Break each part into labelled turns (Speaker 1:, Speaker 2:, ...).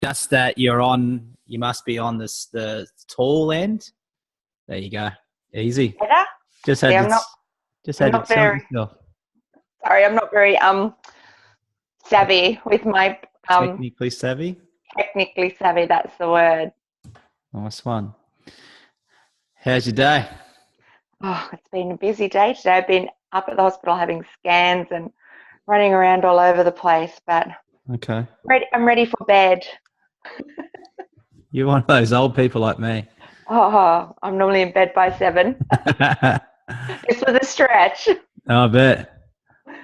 Speaker 1: just that you must be on the tall end. There you go. Easy.
Speaker 2: Better?
Speaker 1: Just had
Speaker 2: Yeah,
Speaker 1: to,
Speaker 2: I'm not very sorry, I'm not very savvy with my
Speaker 1: technically savvy.
Speaker 2: technically savvy, that's the word.
Speaker 1: Nice one. How's your day?
Speaker 2: Oh, it's been a busy day today. I've been up at the hospital having scans and running around all over the place, but
Speaker 1: Okay.
Speaker 2: I'm ready for bed.
Speaker 1: You're one of those old people like me.
Speaker 2: Oh, I'm normally in bed by 7. This was a stretch.
Speaker 1: I bet.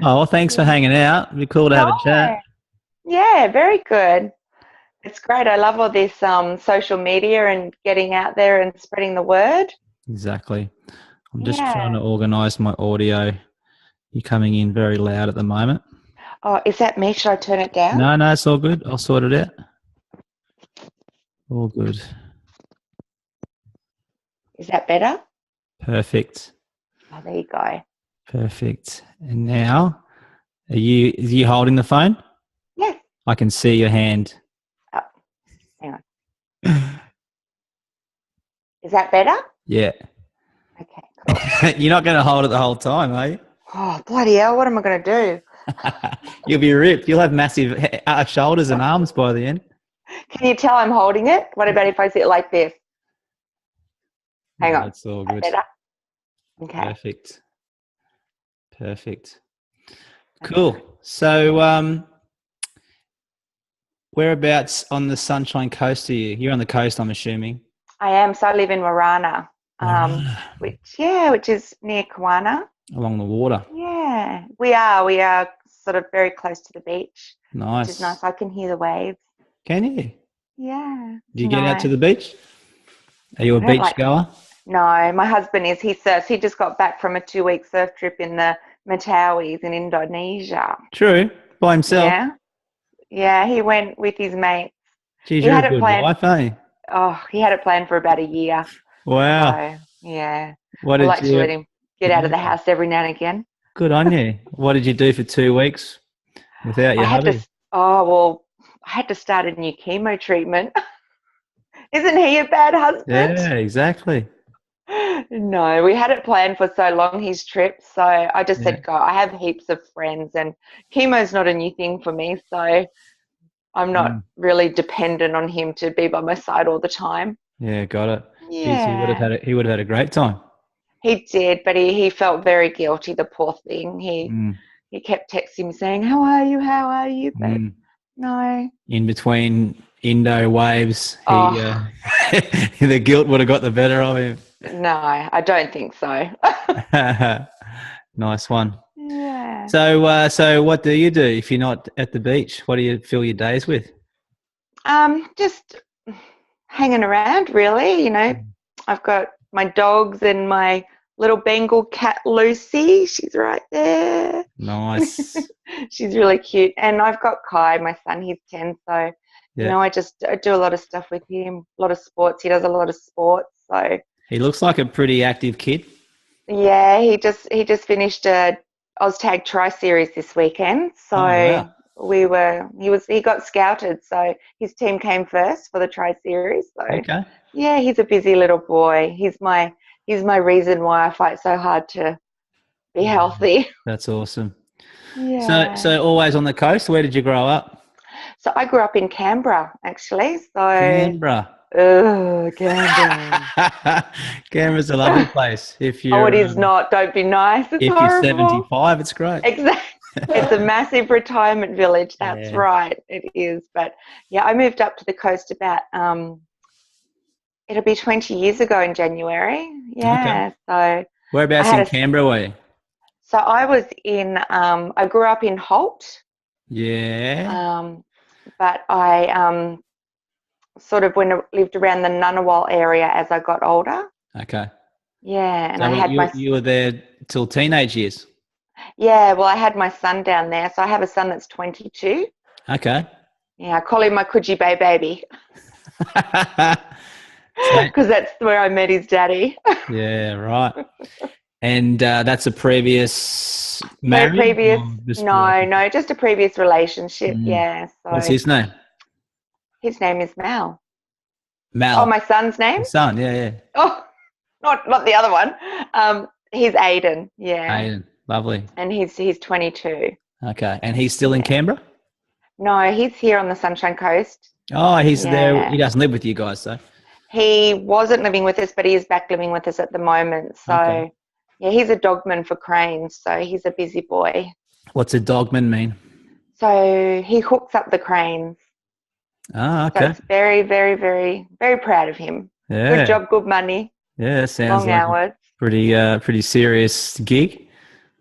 Speaker 1: Oh, well, thanks for hanging out. It'd be cool to have a chat.
Speaker 2: Yeah, very good. It's great. I love all this social media and getting out there and spreading the word.
Speaker 1: Exactly. I'm just trying to organise my audio. You're coming in very loud at the moment.
Speaker 2: Oh, is that me? Should I turn it down?
Speaker 1: No, it's all good. I'll sort it out. All good.
Speaker 2: Is that better?
Speaker 1: Perfect.
Speaker 2: Oh, there you go.
Speaker 1: Perfect. And now, are you holding the phone?
Speaker 2: Yes.
Speaker 1: I can see your hand.
Speaker 2: Oh, hang on. Is that better?
Speaker 1: Yeah.
Speaker 2: Okay, cool.
Speaker 1: You're not going to hold it the whole time, are you?
Speaker 2: Oh, bloody hell. What am I going to do?
Speaker 1: You'll be ripped. You'll have massive shoulders and arms by the end.
Speaker 2: Can you tell I'm holding it? What about if I sit like this? Hang on.
Speaker 1: That's all good.
Speaker 2: Better? Okay.
Speaker 1: Perfect. Cool. So, whereabouts on the Sunshine Coast are you? You're on the coast, I'm assuming.
Speaker 2: I am. So I live in Warana, which is near Kawana.
Speaker 1: Along the water.
Speaker 2: Yeah, we are. We are sort of very close to the beach.
Speaker 1: Nice.
Speaker 2: Which is nice. I can hear the waves.
Speaker 1: Can you?
Speaker 2: Yeah.
Speaker 1: Do you get out to the beach? Are you a beach goer?
Speaker 2: No, my husband is. He surfs. He just got back from a 2-week surf trip in the Mentawais in Indonesia.
Speaker 1: True. By himself?
Speaker 2: Yeah, he went with his mates.
Speaker 1: Geez, you're a good wife, eh?
Speaker 2: Oh, he had it planned for about a year.
Speaker 1: Wow.
Speaker 2: So, yeah.
Speaker 1: What
Speaker 2: I like to let him get out of the house every now and again.
Speaker 1: Good on you. What did you do for 2 weeks without your hubby?
Speaker 2: I had to start a new chemo treatment. Isn't he a bad husband?
Speaker 1: Yeah, exactly.
Speaker 2: No, we had it planned for so long, his trip. So I just said, go. I have heaps of friends and chemo's not a new thing for me. So I'm not really dependent on him to be by my side all the time.
Speaker 1: Yeah, got it.
Speaker 2: Yeah.
Speaker 1: Jeez, he would have had a great time.
Speaker 2: He did, but he felt very guilty, the poor thing. He kept texting me saying, how are you? How are you? But no.
Speaker 1: In between Indo waves, the guilt would have got the better of him.
Speaker 2: No, I don't think so.
Speaker 1: Nice one.
Speaker 2: Yeah.
Speaker 1: So what do you do if you're not at the beach? What do you fill your days with?
Speaker 2: Just hanging around, really. You know, I've got my dogs and my little Bengal cat Lucy. She's right there.
Speaker 1: Nice.
Speaker 2: She's really cute. And I've got Kai, my son. He's 10, so you know, I do a lot of stuff with him. A lot of sports. He does a lot of sports. So
Speaker 1: he looks like a pretty active kid.
Speaker 2: Yeah, he just finished a OzTag Tri-Series this weekend. So he got scouted. So his team came first for the Tri-Series. So yeah, he's a busy little boy. He's my reason why I fight so hard to be healthy.
Speaker 1: That's awesome.
Speaker 2: Yeah.
Speaker 1: So always on the coast. Where did you grow up?
Speaker 2: So I grew up in Canberra, actually. So
Speaker 1: Canberra.
Speaker 2: Canberra.
Speaker 1: Canberra's a lovely place. If you
Speaker 2: it is not. Don't be nice. It's horrible.
Speaker 1: You're 75, it's great.
Speaker 2: Exactly. It's a massive retirement village. That's right. It is. But yeah, I moved up to the coast about it'll be 20 years ago in January. Yeah. Okay. So
Speaker 1: whereabouts in Canberra were you?
Speaker 2: So I was in I grew up in Holt.
Speaker 1: Yeah.
Speaker 2: But I sort of lived around the Ngunnawal area as I got older.
Speaker 1: Okay.
Speaker 2: Yeah, and
Speaker 1: so
Speaker 2: I had
Speaker 1: you were there till teenage years?
Speaker 2: Yeah, well, I had my son down there. So I have a son that's 22.
Speaker 1: Okay.
Speaker 2: Yeah, I call him my Coogee Bay baby. Because that's where I met his daddy.
Speaker 1: Yeah, right. And that's a previous marriage?
Speaker 2: No, just a previous relationship. Yeah. So
Speaker 1: what's his name?
Speaker 2: His name is Mal.
Speaker 1: Mal.
Speaker 2: Oh, my son's name?
Speaker 1: Your son, yeah.
Speaker 2: Oh, not the other one. He's Aiden. Yeah.
Speaker 1: Aiden, lovely.
Speaker 2: And he's 22.
Speaker 1: Okay, and he's still in Canberra?
Speaker 2: No, he's here on the Sunshine Coast.
Speaker 1: Oh, he's there. He doesn't live with you guys, so.
Speaker 2: He wasn't living with us, but he is back living with us at the moment. So, yeah, he's a dogman for cranes. So he's a busy boy.
Speaker 1: What's a dogman mean?
Speaker 2: So he hooks up the cranes.
Speaker 1: Ah, okay.
Speaker 2: So it's very, very, very, very proud of him.
Speaker 1: Yeah.
Speaker 2: Good job, good money.
Speaker 1: Yeah, sounds
Speaker 2: long hours.
Speaker 1: Pretty serious gig.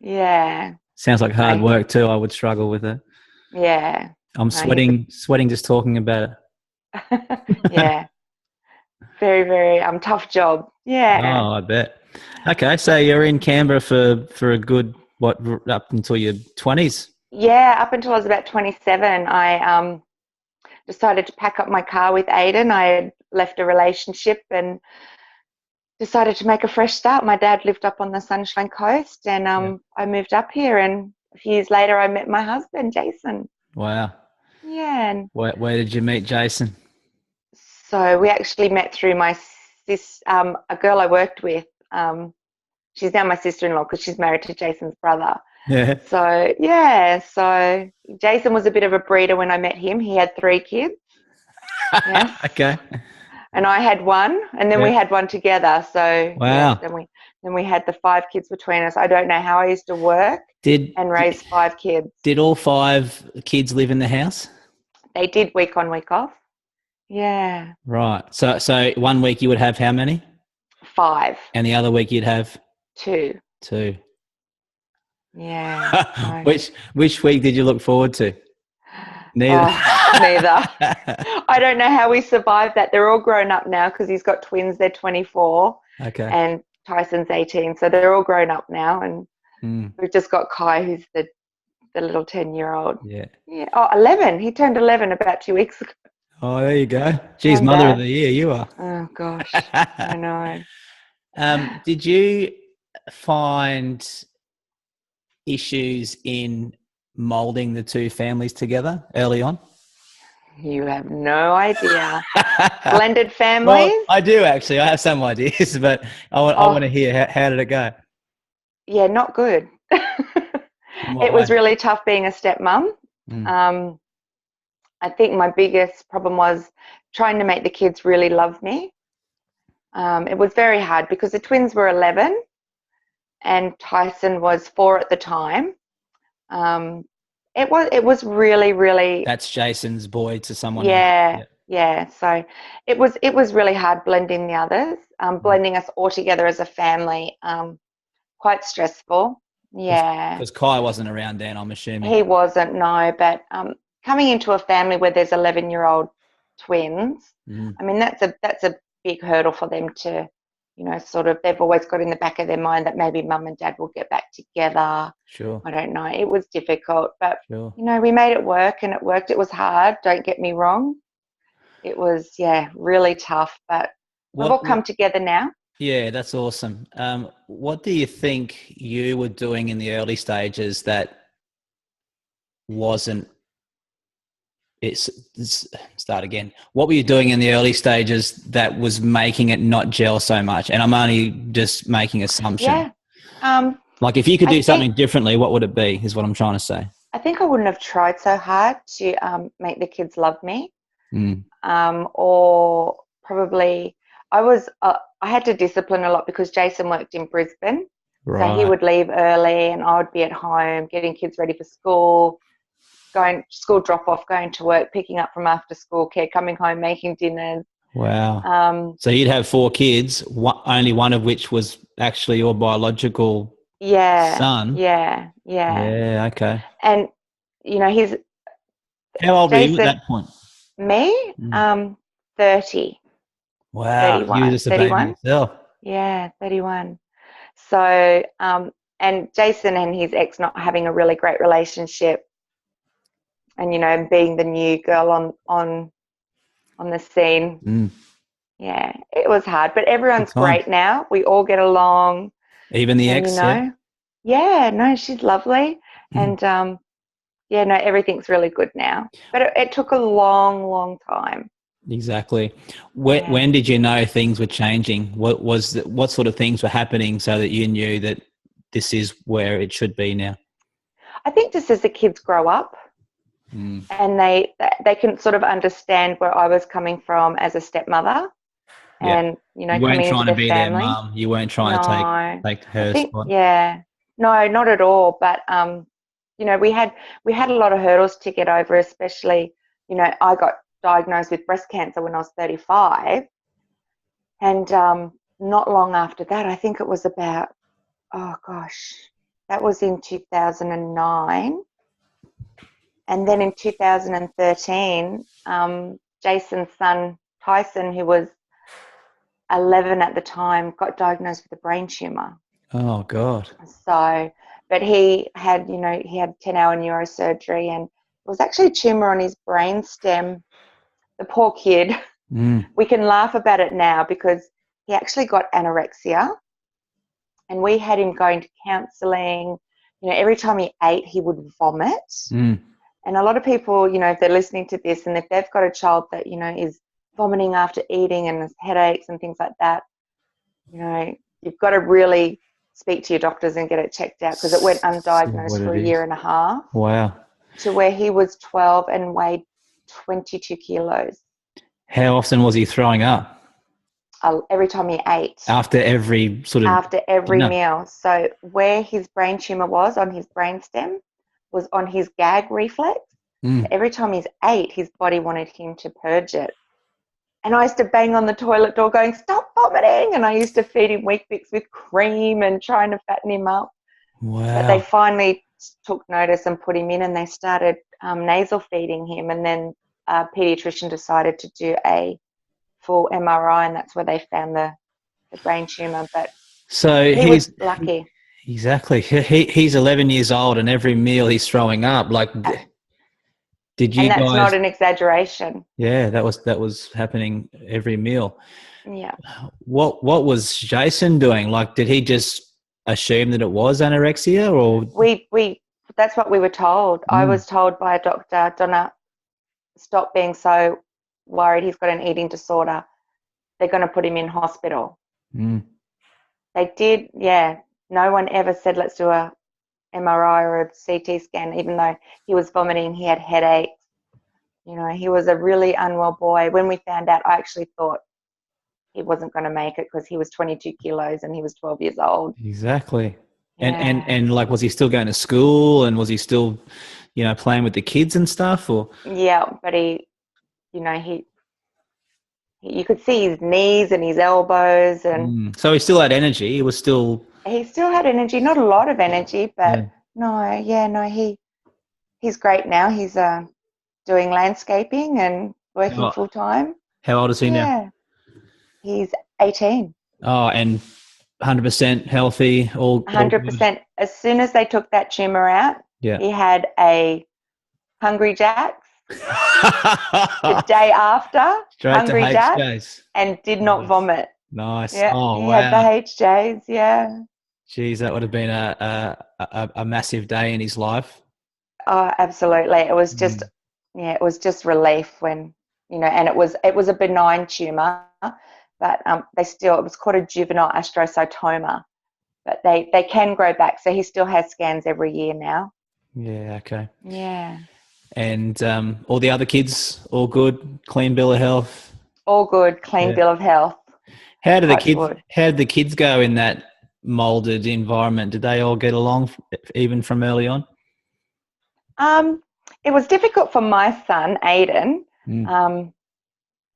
Speaker 2: Yeah.
Speaker 1: Sounds like hard work too. I would struggle with it.
Speaker 2: Yeah.
Speaker 1: I'm sweating just talking about
Speaker 2: it. Yeah. Very, very tough job. Yeah.
Speaker 1: Oh, I bet. Okay, so you're in Canberra for a good up until your 20s?
Speaker 2: Yeah, up until I was about 27, I decided to pack up my car with Aiden. I had left a relationship and decided to make a fresh start. My dad lived up on the Sunshine Coast, and I moved up here. And a few years later, I met my husband, Jason.
Speaker 1: Wow.
Speaker 2: Yeah. And
Speaker 1: where did you meet Jason?
Speaker 2: So we actually met through my a girl I worked with. She's now my sister-in-law because she's married to Jason's brother.
Speaker 1: Yeah.
Speaker 2: So Jason was a bit of a breeder when I met him. He had 3 kids. Yeah.
Speaker 1: Okay.
Speaker 2: And I had 1, and then we had 1 together. So
Speaker 1: wow.
Speaker 2: Then we had the 5 kids between us. I don't know how I used to work and raise 5 kids.
Speaker 1: Did all 5 kids live in the house?
Speaker 2: They did, week on, week off. Yeah.
Speaker 1: Right. So 1 week you would have how many?
Speaker 2: 5.
Speaker 1: And the other week you'd have
Speaker 2: 2.
Speaker 1: 2.
Speaker 2: Yeah.
Speaker 1: Which week did you look forward to? Neither.
Speaker 2: Neither. I don't know how we survived that. They're all grown up now because he's got twins. They're 24.
Speaker 1: Okay.
Speaker 2: And Tyson's 18. So they're all grown up now. And we've just got Kai, who's the little 10-year-old.
Speaker 1: Yeah.
Speaker 2: Yeah. Oh, 11. He turned 11 about 2 weeks ago.
Speaker 1: Oh, there you go. Geez, Mother of the Year, you are.
Speaker 2: Oh, gosh. I know.
Speaker 1: Did you find issues in moulding the 2 families together early on?
Speaker 2: You have no idea. Blended families?
Speaker 1: Well, I do actually. I have some ideas, but I want to hear how did it go?
Speaker 2: Yeah, not good. It was really tough being a stepmom. I think my biggest problem was trying to make the kids really love me. It was very hard because the twins were 11 and Tyson was 4 at the time. It was really, really.
Speaker 1: That's Jason's boy to someone.
Speaker 2: Yeah. So it was really hard blending the others, blending us all together as a family. Quite stressful. Yeah.
Speaker 1: Because Kai wasn't around then, I'm assuming.
Speaker 2: He wasn't, no. But coming into a family where there's 11-year-old twins, I mean that's a big hurdle for them to, sort of. They've always got in the back of their mind that maybe mum and dad will get back together.
Speaker 1: Sure.
Speaker 2: I don't know. It was difficult, but we made it work, and it worked. It was hard. Don't get me wrong. It was really tough, but we've all come together now.
Speaker 1: Yeah, that's awesome. What do you think you were doing in the early stages that wasn't? Start again. What were you doing in the early stages that was making it not gel so much? And I'm only just making assumption.
Speaker 2: Yeah.
Speaker 1: Like if you could do something differently, what would it be? Is what I'm trying to say.
Speaker 2: I think I wouldn't have tried so hard to make the kids love me. Or probably I had to discipline a lot because Jason worked in Brisbane. Right. So he would leave early and I would be at home getting kids ready for school, going school drop off, going to work, picking up from after school care, coming home, making dinners.
Speaker 1: Wow. So you'd have 4 kids, only one of which was actually your biological son.
Speaker 2: Yeah.
Speaker 1: Yeah, okay.
Speaker 2: And, he's...
Speaker 1: How old were you at that point?
Speaker 2: Me? 30.
Speaker 1: Wow,
Speaker 2: 31.
Speaker 1: you were just a baby yourself.
Speaker 2: Yeah, 31. So, and Jason and his ex not having a really great relationship, and being the new girl on the scene. Yeah, it was hard, but everyone's great now. We all get along.
Speaker 1: Even the ex,
Speaker 2: Yeah, no, she's lovely, and yeah, no, everything's really good now. But it took a long, long time.
Speaker 1: Exactly. When did you know things were changing? What sort of things were happening so that you knew that this is where it should be now?
Speaker 2: I think just as the kids grow up and they can sort of understand where I was coming from as a stepmother, and
Speaker 1: you weren't
Speaker 2: coming
Speaker 1: trying
Speaker 2: into
Speaker 1: to
Speaker 2: their
Speaker 1: be their
Speaker 2: family.
Speaker 1: mum. You weren't trying to take
Speaker 2: I
Speaker 1: her
Speaker 2: think,
Speaker 1: spot.
Speaker 2: no, not at all. But we had a lot of hurdles to get over, especially, I got diagnosed with breast cancer when I was 35, and not long after that, I think it was about, oh gosh, that was in 2009, and then in 2013, Jason's son Tyson, who was 11 at the time, got diagnosed with a brain tumor.
Speaker 1: Oh God.
Speaker 2: So, but he had 10-hour neurosurgery, and it was actually a tumor on his brain stem. The poor kid. We can laugh about it now because he actually got anorexia, and we had him going to counselling. Every time he ate, he would vomit. And a lot of people, if they're listening to this and if they've got a child that, is vomiting after eating and has headaches and things like that, you've got to really speak to your doctors and get it checked out, because it went undiagnosed for a year and a half.
Speaker 1: Wow.
Speaker 2: To where he was 12 and weighed 22 kilos.
Speaker 1: How often was he throwing up?
Speaker 2: Every time he ate.
Speaker 1: After every
Speaker 2: meal. So where his brain tumor was on his brainstem was on his gag reflex. So every time he ate, his body wanted him to purge it. And I used to bang on the toilet door going, "Stop vomiting!" And I used to feed him Weet-Bix with cream and trying to fatten him up.
Speaker 1: Wow.
Speaker 2: But they finally took notice and put him in, and they started nasal feeding him. And then a pediatrician decided to do a full MRI, and that's where they found the brain tumor. But
Speaker 1: so
Speaker 2: he was lucky.
Speaker 1: Exactly. He's 11 years old, and every meal he's throwing up. Like, did you?
Speaker 2: And that's
Speaker 1: guys,
Speaker 2: not an exaggeration.
Speaker 1: Yeah, that was happening every meal.
Speaker 2: Yeah.
Speaker 1: What was Jason doing? Like, did he just assume that it was anorexia, or
Speaker 2: we that's what we were told. I was told by a doctor, "Donna, stop being so worried. He's got an eating disorder. They're going to put him in hospital." They did, yeah. No one ever said, "Let's do a MRI or a CT scan," even though he was vomiting, he had headaches. He was a really unwell boy. When we found out, I actually thought he wasn't going to make it because he was 22 kilos and he was 12 years old.
Speaker 1: Exactly.
Speaker 2: Yeah.
Speaker 1: And like, was he still going to school, and was he still, playing with the kids and stuff, or?
Speaker 2: Yeah, but he you could see his knees and his elbows, and
Speaker 1: so he still had energy. He still
Speaker 2: had energy, not a lot of energy, but he's great now. He's doing landscaping and working full time.
Speaker 1: How old is he now?
Speaker 2: He's 18.
Speaker 1: Oh, and 100% healthy, all
Speaker 2: 100%. As soon as they took that tumor out, he had a Hungry Jack's the day after.
Speaker 1: Straight
Speaker 2: Hungry
Speaker 1: to
Speaker 2: Jack's, and did not vomit.
Speaker 1: Nice.
Speaker 2: Yeah,
Speaker 1: oh,
Speaker 2: he
Speaker 1: wow.
Speaker 2: had the HJs, yeah.
Speaker 1: Geez, that would have been a massive day in his life.
Speaker 2: Oh, absolutely. It was just, it was just relief when, and it was a benign tumor, but it was called a juvenile astrocytoma, but they can grow back. So he still has scans every year now.
Speaker 1: Yeah. Okay.
Speaker 2: Yeah.
Speaker 1: And all the other kids, all good, clean bill of health.
Speaker 2: All good, clean bill of health.
Speaker 1: How did the kids go in that molded environment? Did they all get along, even from early on?
Speaker 2: It was difficult for my son, Aiden,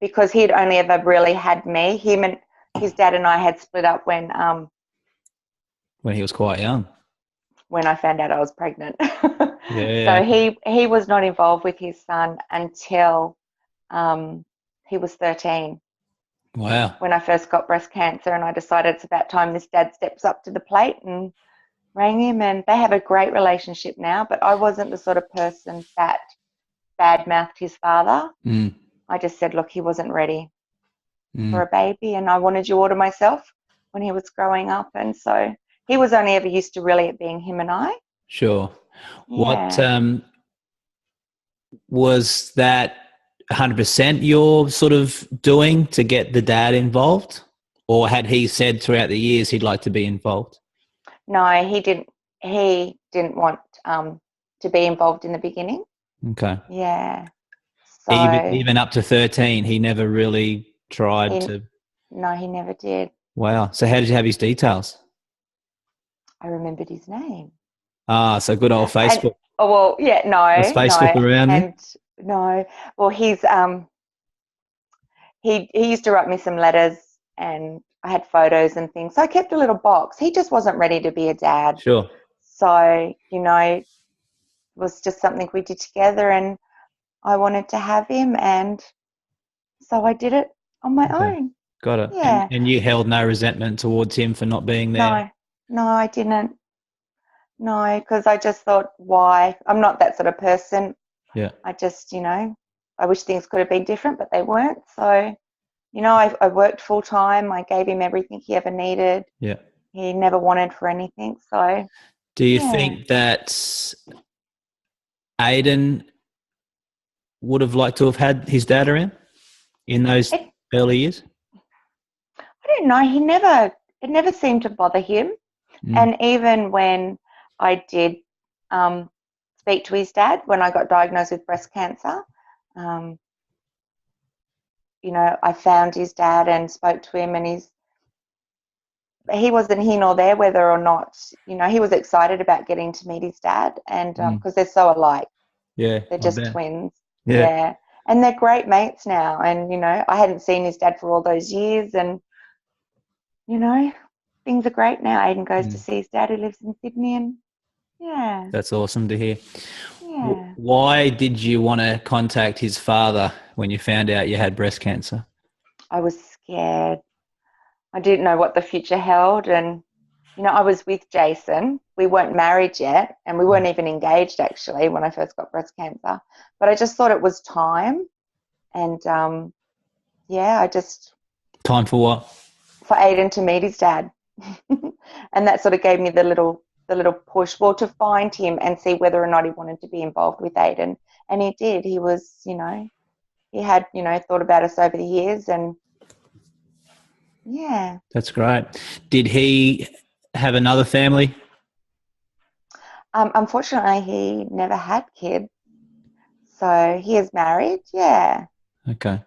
Speaker 2: because he'd only ever really had me. Him and his dad and I had split up when
Speaker 1: he was quite young.
Speaker 2: When I found out I was pregnant.
Speaker 1: Yeah.
Speaker 2: So he was not involved with his son until he was 13.
Speaker 1: Wow.
Speaker 2: When I first got breast cancer, and I decided it's about time this dad steps up to the plate, and rang him, and they have a great relationship now. But I wasn't the sort of person that badmouthed his father. I just said, look, he wasn't ready for a baby, and I wanted you all to myself when he was growing up. And so he was only ever used to really it being him and I.
Speaker 1: Sure.
Speaker 2: Yeah.
Speaker 1: was that 100% your sort of doing to get the dad involved? Or had he said throughout the years he'd like to be involved?
Speaker 2: No, he didn't. He didn't want to be involved in the beginning.
Speaker 1: Okay.
Speaker 2: Yeah. So
Speaker 1: even up to 13, he never really tried to.
Speaker 2: No, he never did.
Speaker 1: Wow. So how did you have his details?
Speaker 2: I remembered his name.
Speaker 1: Ah, so good old Facebook.
Speaker 2: Was
Speaker 1: Facebook around
Speaker 2: and no. Well, he used to write me some letters, and I had photos and things. So I kept a little box. He just wasn't ready to be a dad.
Speaker 1: Sure.
Speaker 2: So, it was just something we did together, and I wanted to have him, and so I did it on my own.
Speaker 1: Got it.
Speaker 2: Yeah.
Speaker 1: And you held no resentment towards him for not being there?
Speaker 2: No, I didn't. No, because I just thought, why? I'm not that sort of person.
Speaker 1: Yeah.
Speaker 2: I just, I wish things could have been different, but they weren't. So, I worked full time. I gave him everything he ever needed.
Speaker 1: Yeah.
Speaker 2: He never wanted for anything. So,
Speaker 1: do you think that Aiden would have liked to have had his dad around in those early years?
Speaker 2: I don't know. It never seemed to bother him. And even when I did speak to his dad, when I got diagnosed with breast cancer, I found his dad and spoke to him, and he wasn't here nor there whether or not, he was excited about getting to meet his dad, and because they're so alike.
Speaker 1: Yeah.
Speaker 2: They're just twins.
Speaker 1: Yeah.
Speaker 2: Yeah. And they're great mates now. And, I hadn't seen his dad for all those years, and, things are great now. Aiden goes to see his dad who lives in Sydney, and yeah.
Speaker 1: That's awesome to hear.
Speaker 2: Yeah.
Speaker 1: Why did you want to contact his father when you found out you had breast cancer?
Speaker 2: I was scared. I didn't know what the future held, and I was with Jason. We weren't married yet, and we weren't even engaged actually when I first got breast cancer. But I just thought it was time, and
Speaker 1: time for what?
Speaker 2: For Aiden to meet his dad, and that sort of gave me the little push, well, to find him and see whether or not he wanted to be involved with Aiden, and he did. He was, he had, thought about us over the years, and yeah.
Speaker 1: That's great. Did he have another family?
Speaker 2: Unfortunately, he never had kids. So he is married, yeah.
Speaker 1: Okay.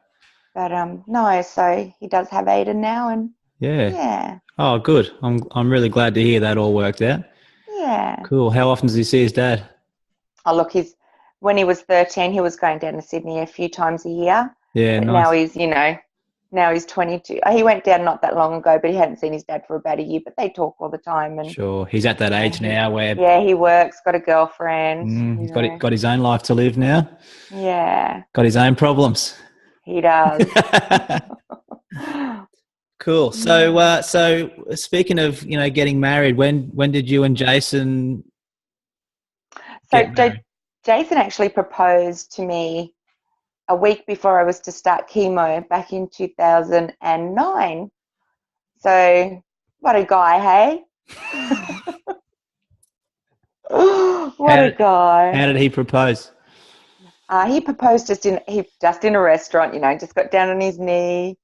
Speaker 2: But no, so he does have Aiden now, and yeah.
Speaker 1: Oh, good. I'm really glad to hear that all worked out.
Speaker 2: Yeah.
Speaker 1: Cool. How often does he see his dad?
Speaker 2: Oh, look, when he was 13, he was going down to Sydney a few times a year.
Speaker 1: Yeah,
Speaker 2: but
Speaker 1: nice.
Speaker 2: Now he's 22. He went down not that long ago, but he hadn't seen his dad for about a year, but they talk all the time. And
Speaker 1: sure. He's at that age now where...
Speaker 2: Yeah, he works, got a girlfriend.
Speaker 1: He's got his own life to live now.
Speaker 2: Yeah.
Speaker 1: Got his own problems.
Speaker 2: He does.
Speaker 1: Cool. So, so speaking of, getting married, when did you and Jason get married?
Speaker 2: Jason actually proposed to me a week before I was to start chemo back in 2009. So, what a guy, hey? What a guy.
Speaker 1: How did he propose?
Speaker 2: He proposed just in a restaurant, just got down on his knee.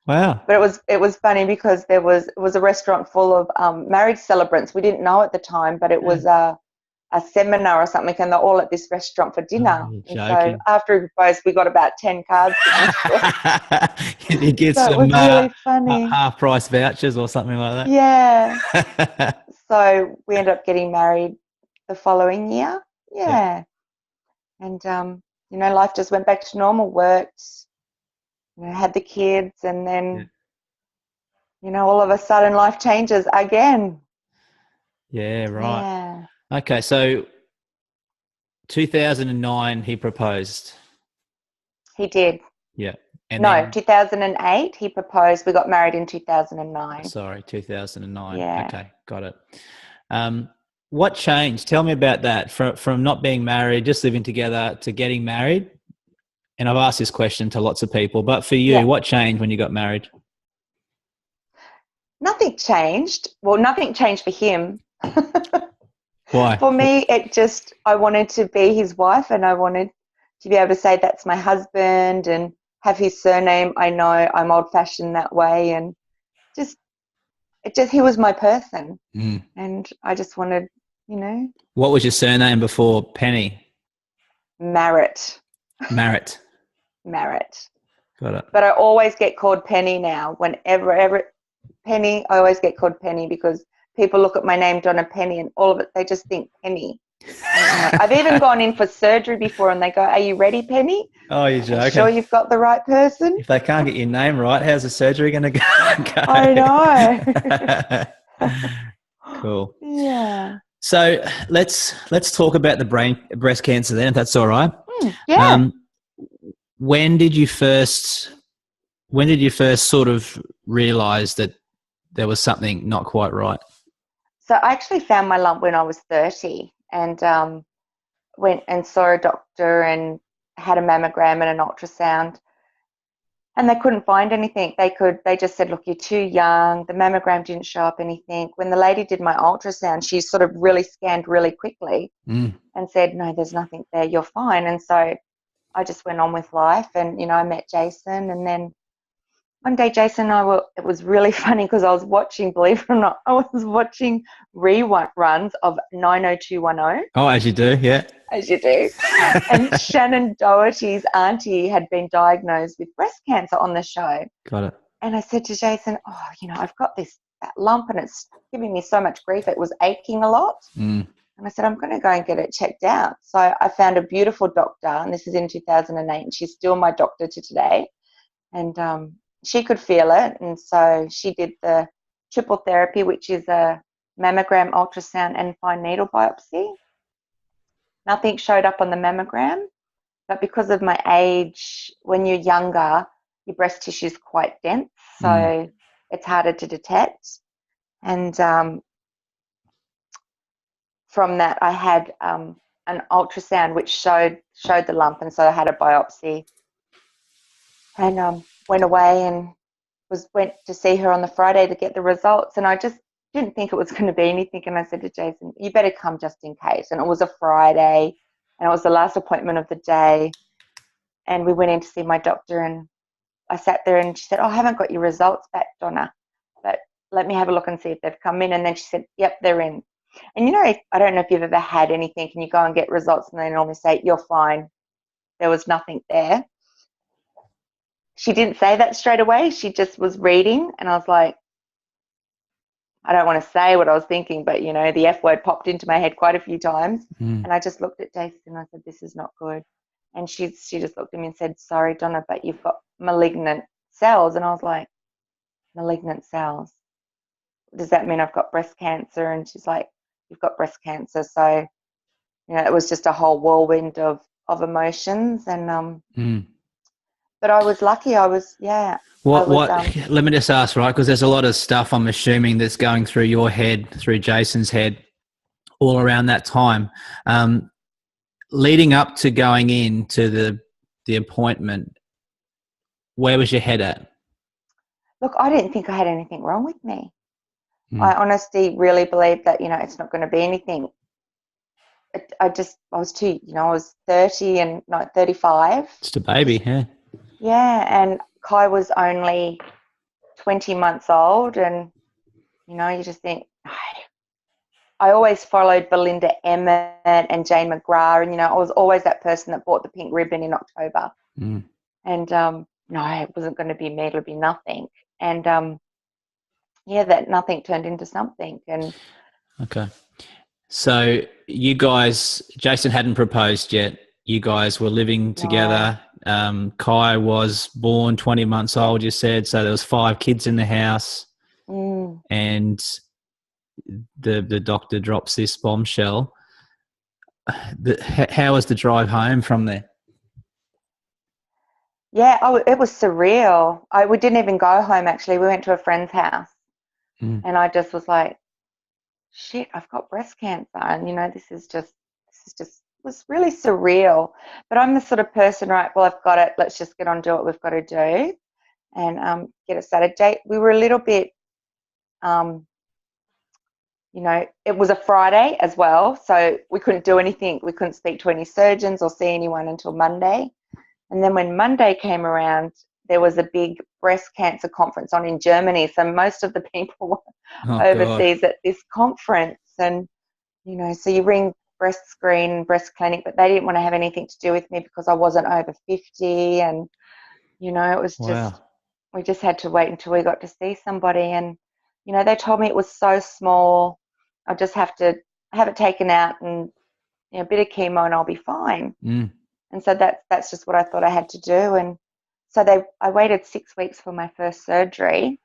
Speaker 1: Wow.
Speaker 2: But it was funny because it was a restaurant full of marriage celebrants. We didn't know at the time, but it was a seminar or something, and they're all at this restaurant for dinner.
Speaker 1: Oh,
Speaker 2: and so after he proposed, we got about 10 cards.
Speaker 1: You get
Speaker 2: so
Speaker 1: some
Speaker 2: it was really funny.
Speaker 1: half-price vouchers or something like that.
Speaker 2: Yeah. So we ended up getting married the following year. Yeah. And, life just went back to normal, worked, had the kids, and then, all of a sudden life changes again.
Speaker 1: Yeah, right.
Speaker 2: Yeah.
Speaker 1: Okay, so 2009 he proposed.
Speaker 2: He did.
Speaker 1: Yeah.
Speaker 2: And no, 2008 he proposed. We got married in 2009.
Speaker 1: Sorry, 2009.
Speaker 2: Yeah.
Speaker 1: Okay, got it. What changed? Tell me about that. From not being married, just living together, to getting married. And I've asked this question to lots of people, but for you, what changed when you got married?
Speaker 2: Nothing changed. Well, nothing changed for him.
Speaker 1: Why?
Speaker 2: For me, I wanted to be his wife, and I wanted to be able to say that's my husband and have his surname. I know I'm old-fashioned that way, and he was my person, and I just wanted,
Speaker 1: What was your surname before Penny?
Speaker 2: Marriott.
Speaker 1: Marriott.
Speaker 2: Marriott.
Speaker 1: Got it.
Speaker 2: But I always get called Penny now. Whenever Penny, I always get called Penny because people look at my name, Donna Penny, and all of it, they just think Penny. I've even gone in for surgery before, and they go, "Are you ready, Penny?"
Speaker 1: Oh, you're joking.
Speaker 2: Sure you've got the right person?
Speaker 1: If they can't get your name right, how's the surgery going to go?
Speaker 2: I know.
Speaker 1: Cool.
Speaker 2: Yeah.
Speaker 1: So let's talk about the breast cancer then, if that's all right.
Speaker 2: Yeah.
Speaker 1: When did you first sort of realise that there was something not quite right?
Speaker 2: So I actually found my lump when I was 30, and went and saw a doctor and had a mammogram and an ultrasound, and they couldn't find anything. They just said, "Look, you're too young." The mammogram didn't show up anything. When the lady did my ultrasound, she sort of really scanned really quickly and said, "No, there's nothing there. You're fine." And so I just went on with life, and I met Jason, and then one day Jason and it was really funny because I was watching, believe it or not, I was watching reruns of 90210.
Speaker 1: Oh, as you do, yeah.
Speaker 2: As you do. And Shannon Doherty's auntie had been diagnosed with breast cancer on the show.
Speaker 1: Got it.
Speaker 2: And I said to Jason, I've got that lump and it's giving me so much grief. It was aching a lot. And I said, I'm going to go and get it checked out. So I found a beautiful doctor, and this is in 2008, and she's still my doctor to today. And she could feel it. And so she did the triple therapy, which is a mammogram, ultrasound, and fine needle biopsy. Nothing showed up on the mammogram, but because of my age, when you're younger, your breast tissue is quite dense, so it's harder to detect. And from that, I had an ultrasound which showed the lump, and so I had a biopsy, and went away and went to see her on the Friday to get the results, and I just didn't think it was going to be anything. And I said to Jason, "You better come just in case." And it was a Friday, and it was the last appointment of the day. And we went in to see my doctor, and I sat there, and she said, "Oh, I haven't got your results back, Donna, but let me have a look and see if they've come in." And then she said, "Yep, they're in." And I don't know if you've ever had anything and you go and get results and they normally say, "You're fine. There was nothing there." She didn't say that straight away. She just was reading, and I was like, I don't want to say what I was thinking, but the F word popped into my head quite a few times. And I just looked at Jason and I said, "This is not good." And she just looked at me and said, "Sorry, Donna, but you've got malignant cells." And I was like, "Malignant cells? Does that mean I've got breast cancer?" And she's like, "You've got breast cancer." So, it was just a whole whirlwind of emotions. And but I was lucky.
Speaker 1: What? Let me just ask, right? Because there's a lot of stuff I'm assuming that's going through your head, through Jason's head, all around that time, leading up to going into the appointment. Where was your head at?
Speaker 2: Look, I didn't think I had anything wrong with me. I honestly really believed that it's not going to be anything. I was too, I was 30 and not 35.
Speaker 1: Just a baby, yeah.
Speaker 2: Yeah, and Kai was only 20 months old, and you just think, I always followed Belinda Emmett and Jane McGrath, and I was always that person that bought the pink ribbon in October. And no, it wasn't going to be me, it'll be nothing. And that nothing turned into something. And
Speaker 1: okay. So you guys, Jason hadn't proposed yet. You guys were living together. Kai was born 20 months old, you said. So there was 5 kids in the house. And the doctor drops this bombshell. How was the drive home from there?
Speaker 2: Yeah, it was surreal. We didn't even go home, actually. We went to a friend's house. And I just was like, shit, I've got breast cancer. And, this is just was really surreal. But I'm the sort of person, right, well, I've got it. Let's just get on, do what we've got to do and get it started. We were a little bit it was a Friday as well, so we couldn't do anything. We couldn't speak to any surgeons or see anyone until Monday. And then when Monday came around, there was a big breast cancer conference on in Germany. So most of the people were overseas at this conference. And, so you ring breast screen, breast clinic, but they didn't want to have anything to do with me because I wasn't over 50. And, it was just, we just had to wait until we got to see somebody. And, they told me it was so small. I'll just have to have it taken out and a bit of chemo and I'll be fine. And so that's just what I thought I had to do. And so I waited 6 weeks for my first surgery,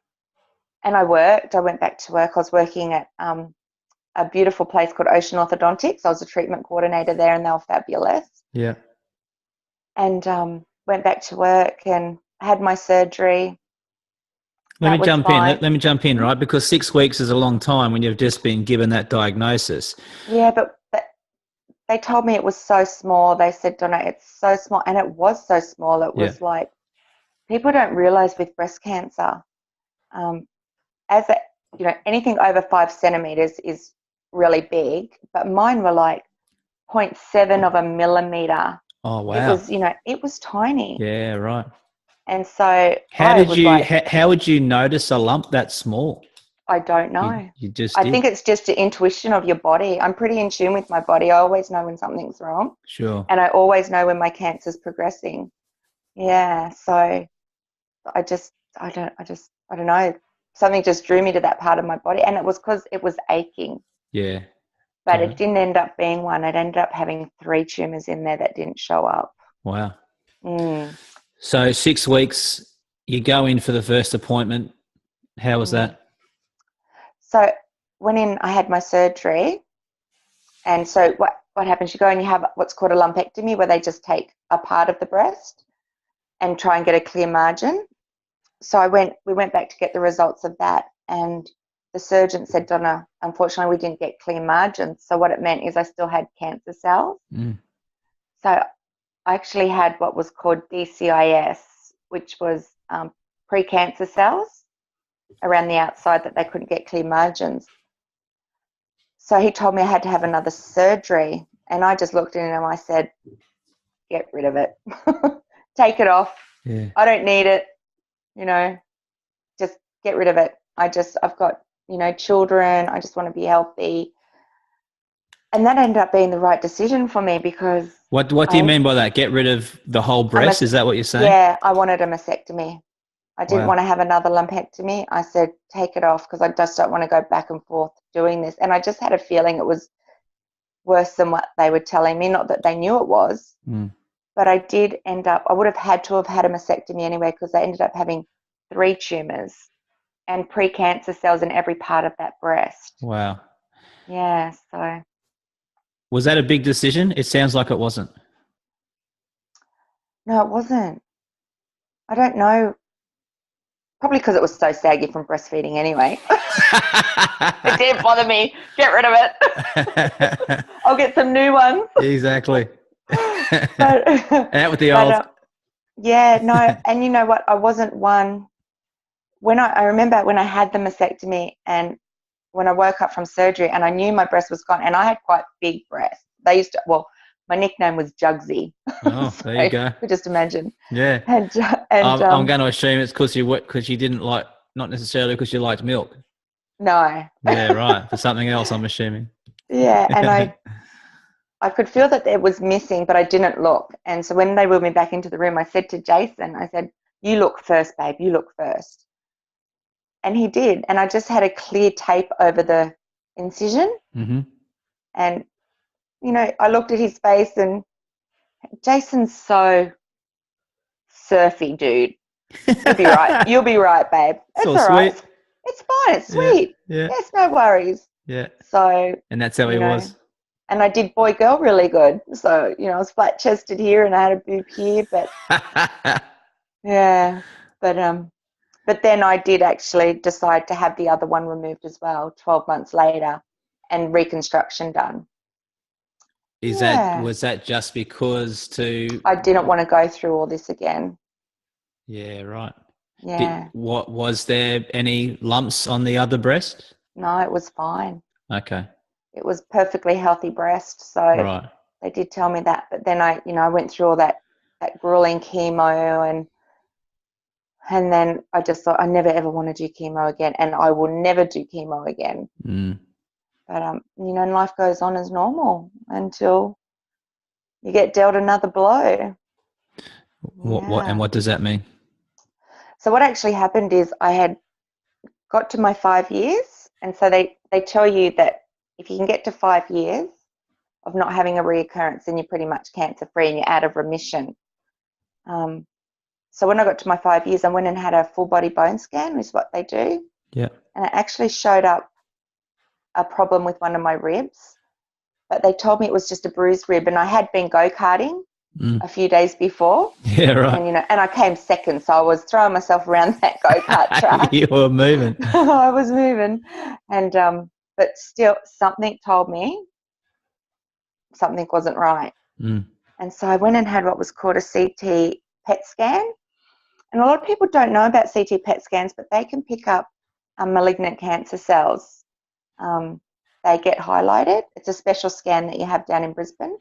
Speaker 2: and I worked. I went back to work. I was working at a beautiful place called Ocean Orthodontics. I was a treatment coordinator there, and they were fabulous.
Speaker 1: Yeah.
Speaker 2: And went back to work and had my surgery.
Speaker 1: Let me jump in, right? Because 6 weeks is a long time when you've just been given that diagnosis.
Speaker 2: Yeah, but they told me it was so small. They said, Donna, it's so small. And it was so small. It was like, people don't realize with breast cancer, anything over 5 centimeters is really big, but mine were like 0.7 of a millimeter.
Speaker 1: Oh, wow.
Speaker 2: It was, it was tiny.
Speaker 1: Yeah, right.
Speaker 2: And so
Speaker 1: how would you notice a lump that small?
Speaker 2: I don't know.
Speaker 1: I
Speaker 2: think it's just the intuition of your body. I'm pretty in tune with my body. I always know when something's wrong.
Speaker 1: Sure.
Speaker 2: And I always know when my cancer's progressing. Yeah. So I don't know. Something just drew me to that part of my body. And it was because it was aching.
Speaker 1: Yeah.
Speaker 2: But it didn't end up being one. It ended up having 3 tumors in there that didn't show up.
Speaker 1: Wow. So 6 weeks, you go in for the first appointment. How was that?
Speaker 2: So went in, I had my surgery. And so what happens, you go and you have what's called a lumpectomy, where they just take a part of the breast and try and get a clear margin. So we went back to get the results of that. And the surgeon said, Donna, unfortunately, we didn't get clear margins. So what it meant is I still had cancer cells. So I actually had what was called DCIS, which was pre-cancer cells around the outside that they couldn't get clear margins. So he told me I had to have another surgery, and I just looked at him and I said, get rid of it. Take it off.
Speaker 1: Yeah.
Speaker 2: I don't need it. Just get rid of it. I've got, children. I just want to be healthy. And that ended up being the right decision for me because...
Speaker 1: What do you mean by that? Get rid of the whole breast? Is that what you're saying?
Speaker 2: Yeah, I wanted a mastectomy. I didn't want to have another lumpectomy. I said, take it off because I just don't want to go back and forth doing this. And I just had a feeling it was worse than what they were telling me. Not that they knew it was, but I would have had to have had a mastectomy anyway because I ended up having 3 tumors and pre-cancer cells in every part of that breast.
Speaker 1: Wow.
Speaker 2: Yeah, so.
Speaker 1: Was that a big decision? It sounds like it wasn't.
Speaker 2: No, it wasn't. I don't know. Probably because it was so saggy from breastfeeding anyway. It didn't bother me. Get rid of it. I'll get some new ones.
Speaker 1: Exactly. Out with the old.
Speaker 2: Yeah, no. And you know what? I wasn't one. I remember when I had the mastectomy and when I woke up from surgery and I knew my breast was gone, and I had quite big breasts. My nickname was Jugsy.
Speaker 1: Oh, so there you go.
Speaker 2: You could just imagine.
Speaker 1: Yeah.
Speaker 2: And
Speaker 1: I'm going to assume it's because you didn't like, not necessarily because you liked milk.
Speaker 2: No.
Speaker 1: Yeah, right. For something else, I'm assuming.
Speaker 2: Yeah, and I could feel that it was missing, but I didn't look. And so when they wheeled me back into the room, I said to Jason, I said, you look first, babe. You look first. And he did. And I just had a clear tape over the incision. And I looked at his face, and Jason's so surfy, dude. You'll be right. You'll be right, babe. It's all right.
Speaker 1: Sweet.
Speaker 2: It's fine. It's sweet.
Speaker 1: Yeah.
Speaker 2: Yes, no worries.
Speaker 1: Yeah.
Speaker 2: So.
Speaker 1: And that's how he was.
Speaker 2: And I did boy-girl really good. So, I was flat-chested here and I had a boob here, but yeah. But then I did actually decide to have the other one removed as well 12 months later and reconstruction done.
Speaker 1: Was that just because
Speaker 2: I didn't want to go through all this again.
Speaker 1: Yeah, right.
Speaker 2: Yeah.
Speaker 1: Was there any lumps on the other breast?
Speaker 2: No, it was fine.
Speaker 1: Okay.
Speaker 2: It was perfectly healthy breast. So
Speaker 1: Right.
Speaker 2: they did tell me that. But then I went through all that grueling chemo, and then I just thought I never ever want to do chemo again, and I will never do chemo again.
Speaker 1: Mm.
Speaker 2: But life goes on as normal until you get dealt another blow.
Speaker 1: What does that mean?
Speaker 2: So what actually happened is I had got to my 5 years, and so they tell you that if you can get to 5 years of not having a reoccurrence, then you're pretty much cancer free and you're out of remission. So when I got to my 5 years, I went and had a full body bone scan, which is what they do.
Speaker 1: Yeah.
Speaker 2: And it actually showed up a problem with one of my ribs, but they told me it was just a bruised rib, and I had been go-karting a few days before.
Speaker 1: Yeah, right.
Speaker 2: And I came second, so I was throwing myself around that go-kart track.
Speaker 1: You were moving.
Speaker 2: I was moving, and but still, something told me something wasn't right. And so I went and had what was called a CT PET scan. And a lot of people don't know about CT PET scans, but they can pick up malignant cancer cells. They get highlighted. It's a special scan that you have down in Brisbane.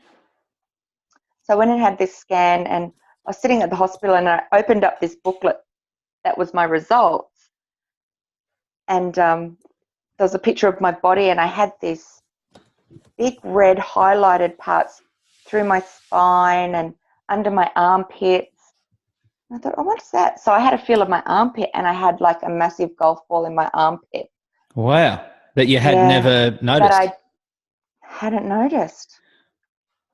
Speaker 2: So I went and had this scan, and I was sitting at the hospital, and I opened up this booklet that was my results. And there was a picture of my body, and I had these big red highlighted parts through my spine and under my armpits. And I thought, oh, what's that? So I had a feel of my armpit, and I had like a massive golf ball in my armpit.
Speaker 1: Wow. That you had never noticed.
Speaker 2: That I hadn't noticed.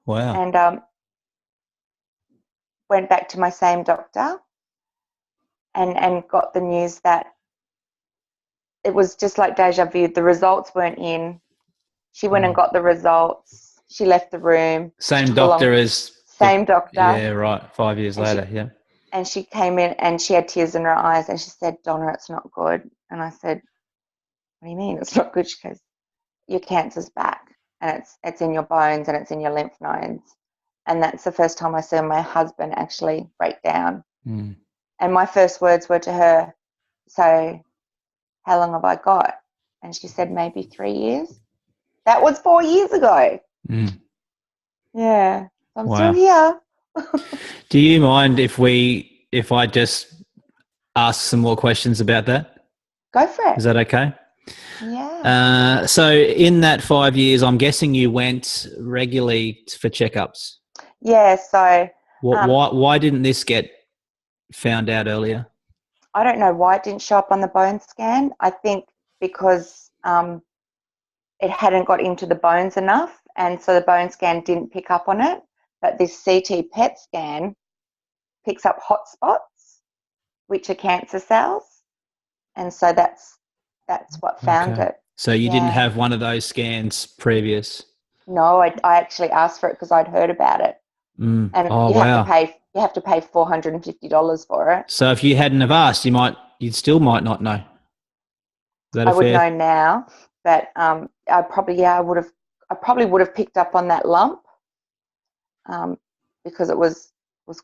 Speaker 1: Wow.
Speaker 2: And went back to my same doctor and got the news that it was just like deja vu. The results weren't in. She went and got the results. She left the room.
Speaker 1: Same doctor
Speaker 2: Same doctor.
Speaker 1: Yeah, right. 5 years later, yeah.
Speaker 2: And she came in and she had tears in her eyes, and she said, Donna, it's not good. And I said, what do you mean it's not good? She goes, your cancer's back, and it's in your bones and it's in your lymph nodes. And that's the first time I saw my husband actually break down. And my first words were to her, so how long have I got? And she said, maybe 3 years. That was 4 years ago. Yeah. I'm still here.
Speaker 1: Do you mind if I just ask some more questions about that?
Speaker 2: Go for it.
Speaker 1: Is that okay?
Speaker 2: Yeah.
Speaker 1: So in that 5 years, I'm guessing you went regularly for checkups.
Speaker 2: Yeah. So
Speaker 1: why didn't this get found out earlier?
Speaker 2: I don't know why it didn't show up on the bone scan. I think because it hadn't got into the bones enough, and so the bone scan didn't pick up on it. But this CT PET scan picks up hot spots, which are cancer cells, and so that's what found it.
Speaker 1: So you didn't have one of those scans previous?
Speaker 2: No, I actually asked for it because I'd heard about it. And you have to pay $450 for it.
Speaker 1: So if you hadn't have asked, you still might not know.
Speaker 2: I would know now, but I probably would have picked up on that lump because it was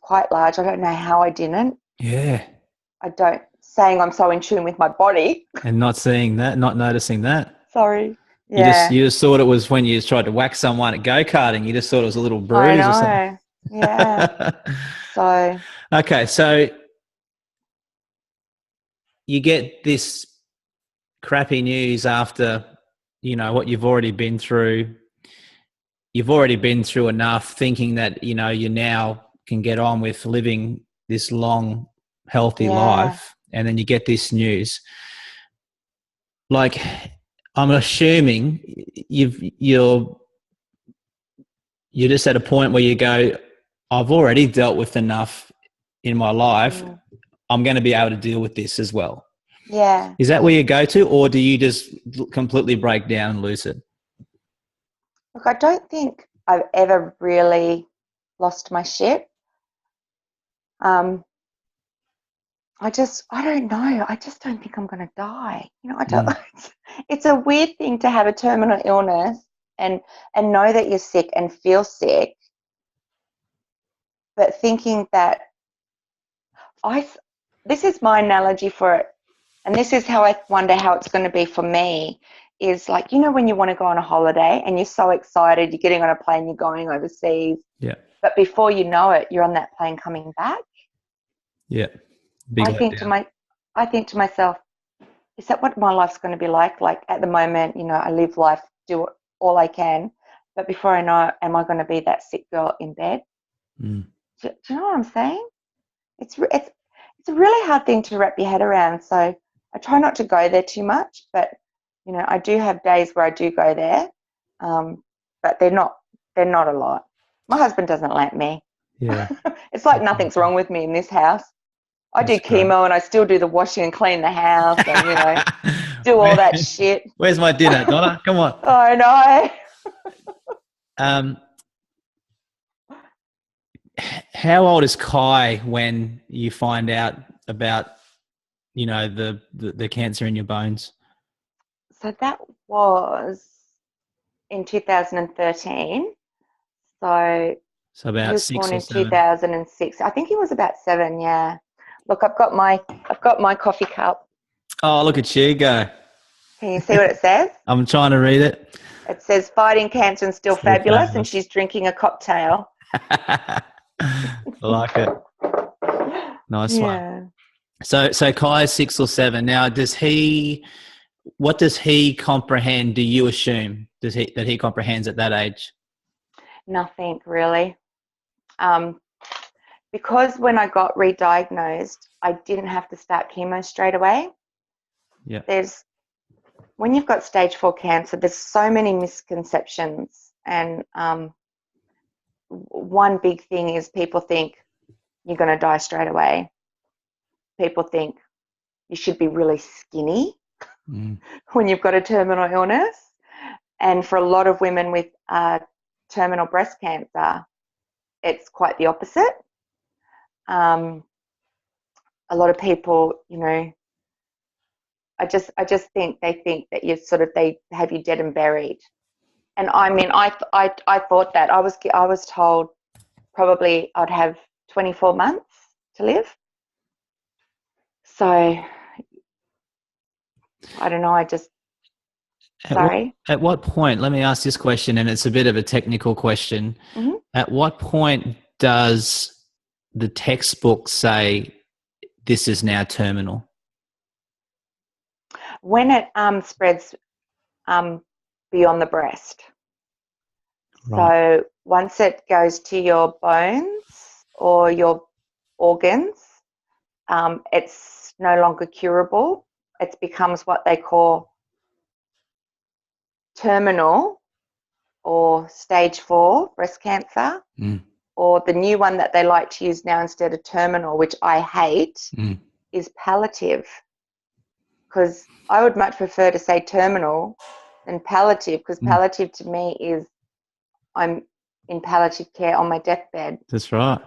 Speaker 2: quite large. I don't know how I didn't.
Speaker 1: Yeah.
Speaker 2: Saying I'm so in tune with my body.
Speaker 1: And not seeing that, not noticing that.
Speaker 2: Sorry. Yeah.
Speaker 1: You just thought it was when you just tried to whack someone at go-karting. You just thought it was a little bruise or something.
Speaker 2: Yeah. So.
Speaker 1: Okay, so you get this crappy news after, what you've already been through. You've already been through enough, thinking that, you now can get on with living this long, healthy life. And then you get this news. Like, I'm assuming you're just at a point where you go, I've already dealt with enough in my life. I'm going to be able to deal with this as well.
Speaker 2: Yeah.
Speaker 1: Is that where you go to, or do you just completely break down and lose it?
Speaker 2: Look, I don't think I've ever really lost my shit. I don't know. I just don't think I'm going to die. It's a weird thing to have a terminal illness and know that you're sick and feel sick, but thinking that this is my analogy for it, and this is how I wonder how it's going to be for me, is like, you know, when you want to go on a holiday and you're so excited, you're getting on a plane, you're going overseas.
Speaker 1: Yeah.
Speaker 2: But before you know it, you're on that plane coming back.
Speaker 1: Yeah. Big
Speaker 2: I think to myself, is that what my life's going to be like? Like at the moment, you know, I live life, do all I can. But before I know it, am I going to be that sick girl in bed?
Speaker 1: Mm.
Speaker 2: Do you know what I'm saying? It's a really hard thing to wrap your head around. So I try not to go there too much, but you know, I do have days where I do go there, but they're not a lot. My husband doesn't let me.
Speaker 1: Yeah.
Speaker 2: It's like nothing's wrong with me in this house. I do
Speaker 1: That's great.
Speaker 2: chemo and I still do the washing and clean the house and, you know, do all that shit.
Speaker 1: Where's my dinner, Donna? Come on.
Speaker 2: I know.
Speaker 1: How old is Kai when you find out about, you know, the cancer in your bones?
Speaker 2: So that was in 2013. So
Speaker 1: about
Speaker 2: he was
Speaker 1: 6
Speaker 2: born
Speaker 1: or
Speaker 2: in
Speaker 1: 7.
Speaker 2: 2006. I think he was about 7. Yeah. Look, I've got my coffee cup.
Speaker 1: Oh, look at you go.
Speaker 2: Can you see what it says?
Speaker 1: I'm trying to read it.
Speaker 2: It says fighting cancer and still fabulous, and she's drinking a cocktail.
Speaker 1: I like it. Nice one. So Kai's 6 or 7. Now, what does he comprehend, do you assume, that he comprehends at that age? Nothing
Speaker 2: really. Because when I got re-diagnosed, I didn't have to start chemo straight away.
Speaker 1: Yeah.
Speaker 2: When you've got stage 4 cancer, there's so many misconceptions. And one big thing is people think you're going to die straight away. People think you should be really skinny when you've got a terminal illness. And for a lot of women with terminal breast cancer, it's quite the opposite. A lot of people, you know, I just think they think that they have you dead and buried. And I mean, I thought that. I was told probably I'd have 24 months to live. So I don't know.
Speaker 1: At what point, let me ask this question, and it's a bit of a technical question. Mm-hmm. At what point does the textbook say this is now terminal?
Speaker 2: When it spreads beyond the breast. Right. So once it goes to your bones or your organs, it's no longer curable. It becomes what they call terminal or stage 4 breast cancer, or the new one that they like to use now instead of terminal, which I hate, is palliative. Because I would much prefer to say terminal than palliative, because palliative to me is I'm in palliative care on my deathbed.
Speaker 1: That's right.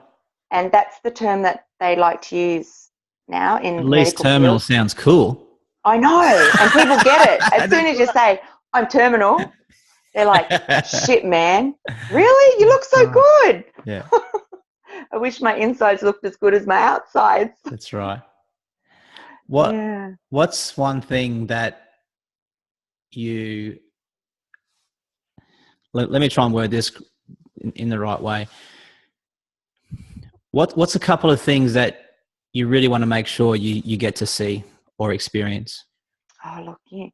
Speaker 2: And that's the term that they like to use now in
Speaker 1: at least terminal field. Sounds cool.
Speaker 2: I know, and people get it. As soon as you say, I'm terminal, they're like, shit, man, really? You look so good.
Speaker 1: Yeah.
Speaker 2: I wish my insides looked as good as my outsides.
Speaker 1: That's right. What's one thing that you... Let me try and word this in the right way. What's a couple of things that you really want to make sure you get to see or experience?
Speaker 2: Oh, look, you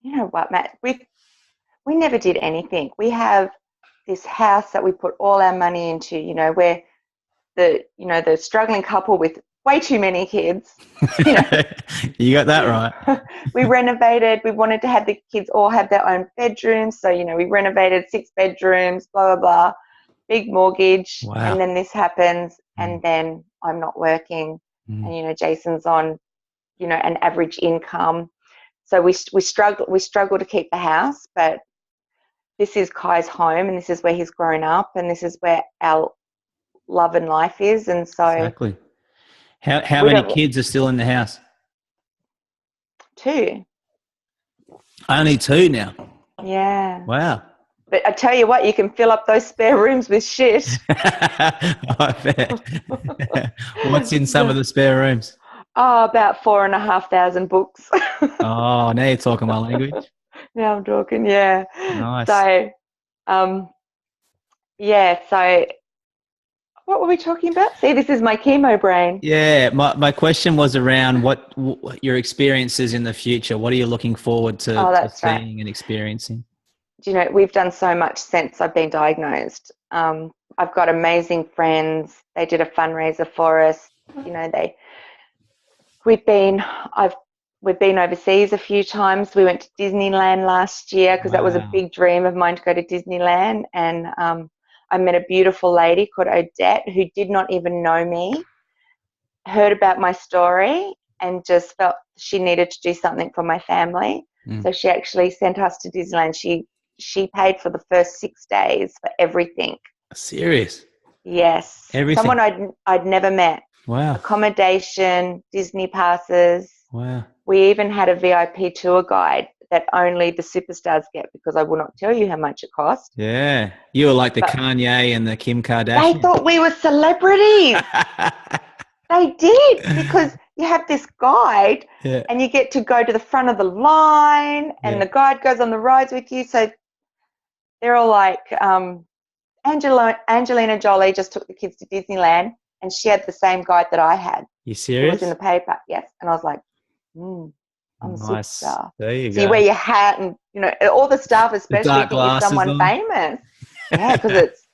Speaker 2: know what, Matt? We never did anything. We have this house that we put all our money into, you know, where the struggling couple with way too many kids. You know.
Speaker 1: You got that right.
Speaker 2: We renovated. We wanted to have the kids all have their own bedrooms. So, you know, we renovated 6 bedrooms, blah, blah, blah, big mortgage. Wow. And then this happens and then I'm not working and, you know, Jason's on, you know, an average income. So we struggle to keep the house, but this is Kai's home and this is where he's grown up and this is where our love and life is. And so
Speaker 1: exactly. How many kids are still in the house?
Speaker 2: 2.
Speaker 1: Only 2 now?
Speaker 2: Yeah.
Speaker 1: Wow.
Speaker 2: But I tell you what, you can fill up those spare rooms with shit.
Speaker 1: I bet. What's in some of the spare rooms?
Speaker 2: Oh, about 4,500 books.
Speaker 1: Oh, now you're talking my language.
Speaker 2: Now I'm talking, yeah.
Speaker 1: Nice.
Speaker 2: So, yeah, so what were we talking about? See, this is my chemo brain.
Speaker 1: Yeah, my question was around what your experiences in the future. What are you looking forward
Speaker 2: Oh,
Speaker 1: to
Speaker 2: that's right.
Speaker 1: seeing and experiencing?
Speaker 2: Do you know, we've done so much since I've been diagnosed. I've got amazing friends. They did a fundraiser for us. You know, we've been I've we've been overseas a few times. We went to Disneyland last year because that was a
Speaker 1: Wow.
Speaker 2: big dream of mine to go to Disneyland. And I met a beautiful lady called Odette who did not even know me, heard about my story, and just felt she needed to do something for my family.
Speaker 1: Mm.
Speaker 2: So she actually sent us to Disneyland. She paid for the first 6 days for everything.
Speaker 1: Serious.
Speaker 2: Yes,
Speaker 1: Everything.
Speaker 2: someone I'd never met.
Speaker 1: Wow.
Speaker 2: Accommodation, Disney passes.
Speaker 1: Wow.
Speaker 2: We even had a VIP tour guide that only the superstars get because I will not tell you how much it cost.
Speaker 1: Yeah. You were like the
Speaker 2: But
Speaker 1: Kanye and the Kim
Speaker 2: they
Speaker 1: Kardashian.
Speaker 2: thought we were celebrities. They did, because you have this guide
Speaker 1: Yeah.
Speaker 2: and you get to go to the front of the line and
Speaker 1: Yeah.
Speaker 2: the guide goes on the rides with you. So they're all like, Angelina Jolie just took the kids to Disneyland and she had the same guide that I had.
Speaker 1: You
Speaker 2: It was in
Speaker 1: serious?
Speaker 2: the paper, yes. And I was like, I'm a
Speaker 1: Nice.
Speaker 2: superstar.
Speaker 1: There you
Speaker 2: So you
Speaker 1: go.
Speaker 2: wear your hat and, you know, all the staff
Speaker 1: The
Speaker 2: especially
Speaker 1: dark
Speaker 2: think you're
Speaker 1: glasses
Speaker 2: someone
Speaker 1: on.
Speaker 2: famous. Yeah, because it's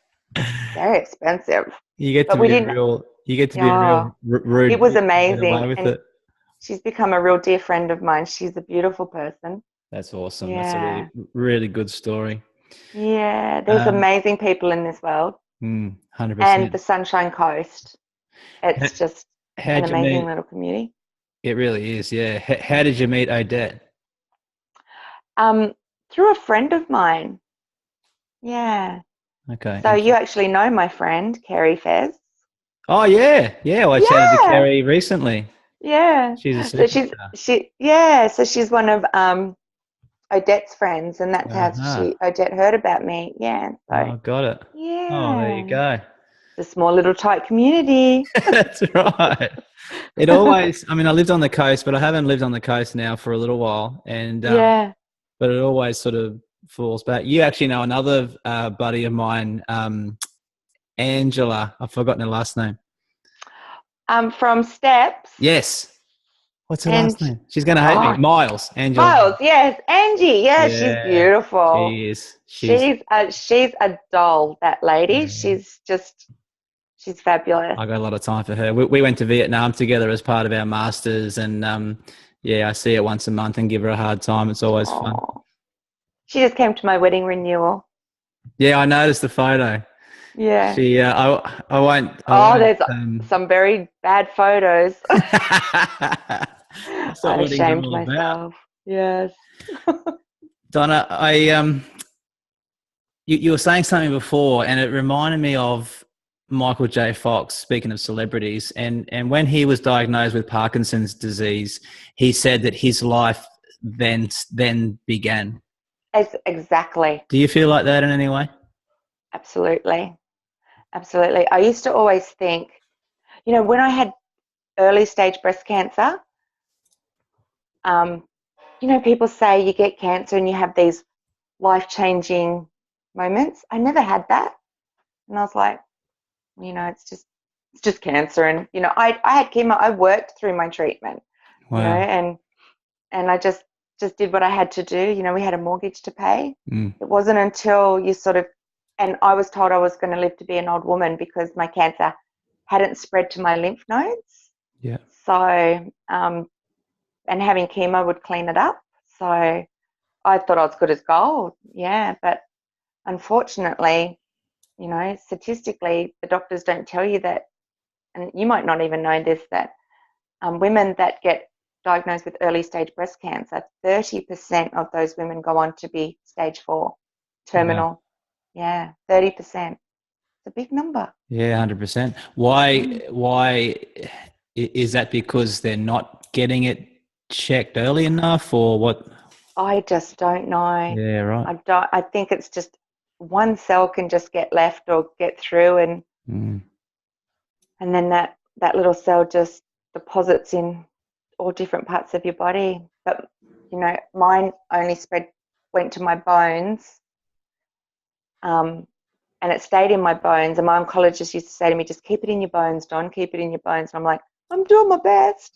Speaker 2: very expensive.
Speaker 1: You get to
Speaker 2: But we
Speaker 1: be a
Speaker 2: didn't,
Speaker 1: real. You get to be a
Speaker 2: oh,
Speaker 1: real rude
Speaker 2: it was
Speaker 1: boy and get away
Speaker 2: amazing.
Speaker 1: with
Speaker 2: And
Speaker 1: it.
Speaker 2: she's become a real dear friend of mine. She's a beautiful person.
Speaker 1: That's awesome. That's a
Speaker 2: Yeah.
Speaker 1: really good story.
Speaker 2: Yeah. There's
Speaker 1: Um,
Speaker 2: amazing people in this world.
Speaker 1: 100%.
Speaker 2: And the Sunshine Coast. It's just an
Speaker 1: How'd you
Speaker 2: amazing
Speaker 1: meet?
Speaker 2: little community.
Speaker 1: It really is. Yeah. How did you meet Odette?
Speaker 2: Um, Through a friend of mine. Yeah.
Speaker 1: Okay.
Speaker 2: So you actually know my friend, Kerry Fez.
Speaker 1: Oh yeah, yeah. Well, I chatted to
Speaker 2: Yeah.
Speaker 1: Kerry recently.
Speaker 2: Yeah.
Speaker 1: She's a
Speaker 2: So
Speaker 1: superstar.
Speaker 2: she's one of Odette's friends, and that's how
Speaker 1: Uh-huh.
Speaker 2: Odette heard about me. Yeah. So
Speaker 1: Oh, got it. Oh, there you
Speaker 2: yeah.
Speaker 1: go.
Speaker 2: The small little tight community.
Speaker 1: That's right. It always. I mean, I lived on the coast, but I haven't lived on the coast now for a little while, and
Speaker 2: Yeah.
Speaker 1: but it always sort of falls back. You actually know another buddy of mine, Angela. I've forgotten her last name.
Speaker 2: From Steps
Speaker 1: Yes. What's her
Speaker 2: and
Speaker 1: last name? She's going to hate me.
Speaker 2: oh,
Speaker 1: Miles. Angela.
Speaker 2: Miles, yes, Angie, yeah, she's
Speaker 1: Yeah,
Speaker 2: beautiful.
Speaker 1: she is.
Speaker 2: She's a doll, that lady.
Speaker 1: Yeah.
Speaker 2: She's fabulous.
Speaker 1: I got a lot of time for her. We went to Vietnam together as part of our masters, and yeah, I see her once a month and give her a hard time. It's always fun.
Speaker 2: Oh, she just came to my wedding renewal.
Speaker 1: Yeah, I noticed the photo.
Speaker 2: Yeah.
Speaker 1: She, I won't. I
Speaker 2: Oh,
Speaker 1: won't.
Speaker 2: there's some very bad photos.
Speaker 1: That's what
Speaker 2: I
Speaker 1: weddings are
Speaker 2: ashamed
Speaker 1: all about.
Speaker 2: myself. Yes.
Speaker 1: Donna, you were saying something before, and it reminded me of Michael J. Fox. Speaking of celebrities, and when he was diagnosed with Parkinson's disease, he said that his life then began.
Speaker 2: Exactly.
Speaker 1: Do you feel like that in any way?
Speaker 2: Absolutely. Absolutely. I used to always think, you know, when I had early stage breast cancer, you know, people say you get cancer and you have these life-changing moments. I never had that. And I was like, you know, it's just cancer. And, you know, I had chemo. I worked through my treatment, you know,
Speaker 1: Wow.
Speaker 2: and I just did what I had to do. You know, we had a mortgage to pay.
Speaker 1: Mm.
Speaker 2: It wasn't until you sort of, and I was told I was going to live to be an old woman because my cancer hadn't spread to my lymph nodes.
Speaker 1: Yeah.
Speaker 2: So, and having chemo would clean it up. So I thought I was good as gold. Yeah. But unfortunately, you know, statistically, the doctors don't tell you that, and you might not even know this, that women that get diagnosed with early stage breast cancer, 30% of those women go on to be stage 4, terminal.
Speaker 1: Wow.
Speaker 2: Yeah, 30%. It's a big number.
Speaker 1: Yeah, 100%. Why is that? Because they're not getting it checked early enough, or what?
Speaker 2: I just don't know.
Speaker 1: Yeah, right.
Speaker 2: I think it's just one cell can just get left or get through,
Speaker 1: Mm.
Speaker 2: and then that little cell just deposits in all different parts of your body. But you know, mine only spread went to my bones, and it stayed in my bones. And my oncologist used to say to me, just keep it in your bones, Don, keep it in your bones. And I'm like, I'm doing my best.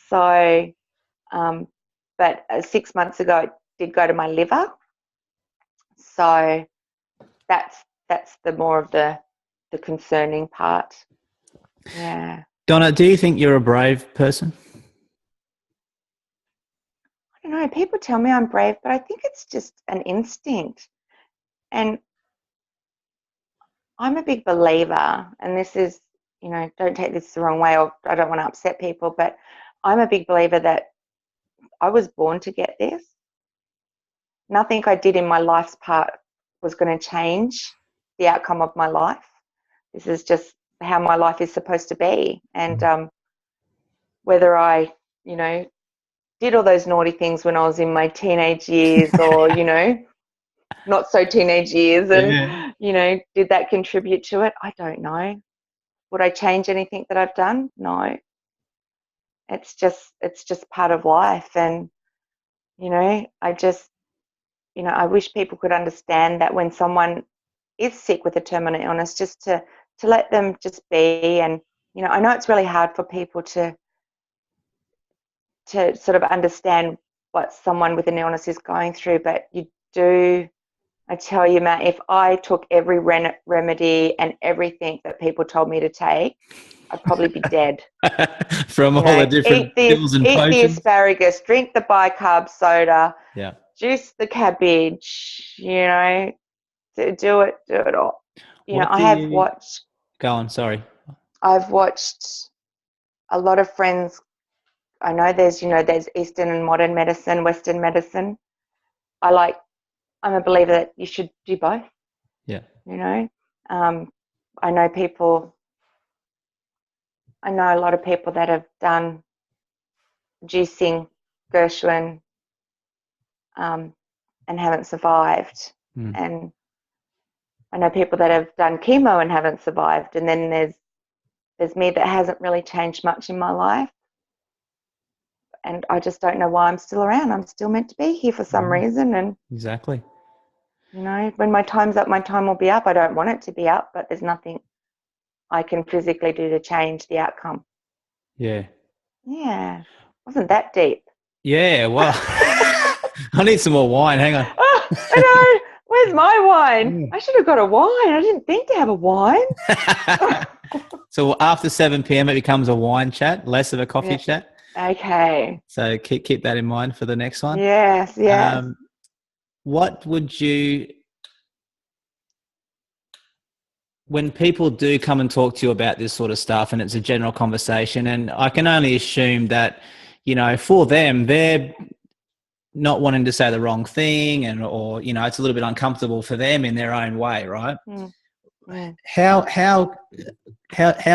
Speaker 2: So, but 6 months ago, it did go to my liver. So that's the more of the concerning part. Yeah.
Speaker 1: Donna, do you think you're a brave person?
Speaker 2: I don't know. People tell me I'm brave, but I think it's just an instinct. And I'm a big believer, and this is, don't take this the wrong way, or I don't want to upset people, but I'm a big believer that I was born to get this. Nothing I did in my life's part was going to change the outcome of my life. This is just how my life is supposed to be. And whether I, did all those naughty things when I was in my teenage years or, not so teenage years and, did that contribute to it? I don't know. Would I change anything that I've done? No. It's just part of life. And, I wish people could understand that when someone is sick with a terminal illness, just to let them just be. And, I know it's really hard for people to sort of understand what someone with an illness is going through, but you do. I tell you, Matt, if I took every remedy and everything that people told me to take, I'd probably be dead.
Speaker 1: From all the different pills and potions.
Speaker 2: Eat the asparagus, drink the bicarb soda,
Speaker 1: yeah,
Speaker 2: juice the cabbage, do it all. I have watched.
Speaker 1: Go on, sorry.
Speaker 2: I've watched a lot of friends. I know there's Eastern and modern medicine, Western medicine. I'm a believer that you should do both.
Speaker 1: Yeah.
Speaker 2: I know a lot of people that have done juicing, Gershwin, and haven't survived. And I know people that have done chemo and haven't survived. And then there's me that hasn't really changed much in my life. And I just don't know why I'm still around. I'm still meant to be here for some reason. And
Speaker 1: exactly.
Speaker 2: When my time's up, my time will be up. I don't want it to be up, but there's nothing I can physically do to change the outcome.
Speaker 1: Yeah.
Speaker 2: Yeah. Wasn't that deep?
Speaker 1: Yeah, well, I need some more wine. Hang on.
Speaker 2: Oh, I know. Where's my wine? I should have got a wine. I didn't think to have a wine.
Speaker 1: So after 7 p.m, it becomes a wine chat, less of a coffee chat.
Speaker 2: Okay.
Speaker 1: So keep that in mind for the next one.
Speaker 2: Yes.
Speaker 1: What would you, when people do come and talk to you about this sort of stuff and it's a general conversation, and I can only assume that, for them, they're not wanting to say the wrong thing or it's a little bit uncomfortable for them in their own way, right? How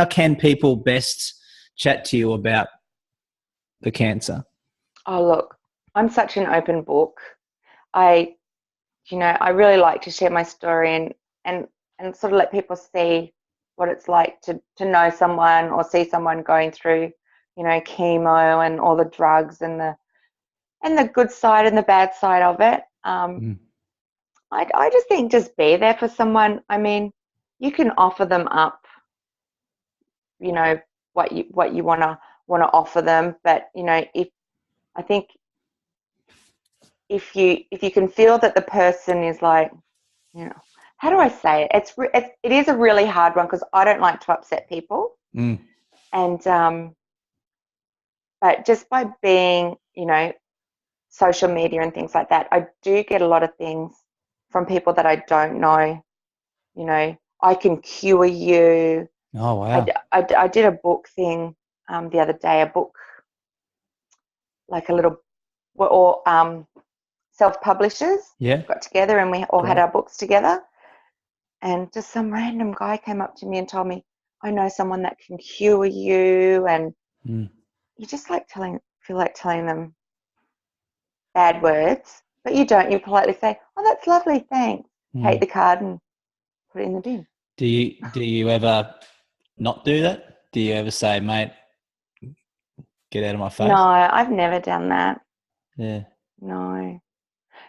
Speaker 1: can people best chat to you about the cancer?
Speaker 2: Oh, look, I'm such an open book. I really like to share my story and sort of let people see what it's like to know someone or see someone going through, chemo and all the drugs and the good side and the bad side of it. I just think just be there for someone. I mean, you can offer them up, what you want to offer them, but if you can feel that the person is like, how do I say it? It is a really hard one because I don't like to upset people. And but just by being, social media and things like that, I do get a lot of things from people that I don't know. I can cure you.
Speaker 1: Oh wow!
Speaker 2: I did a book thing the other day. A book, like a little, we're all self-publishers. Got together and we all had our books together. And just some random guy came up to me and told me, I know someone that can cure you. And you just feel like telling them bad words, but you don't. You politely say, oh, that's lovely, thanks. Take the card and put it in the bin.
Speaker 1: Do you ever not do that? Do you ever say, mate, get out of my face?
Speaker 2: No, I've never done that.
Speaker 1: Yeah.
Speaker 2: No.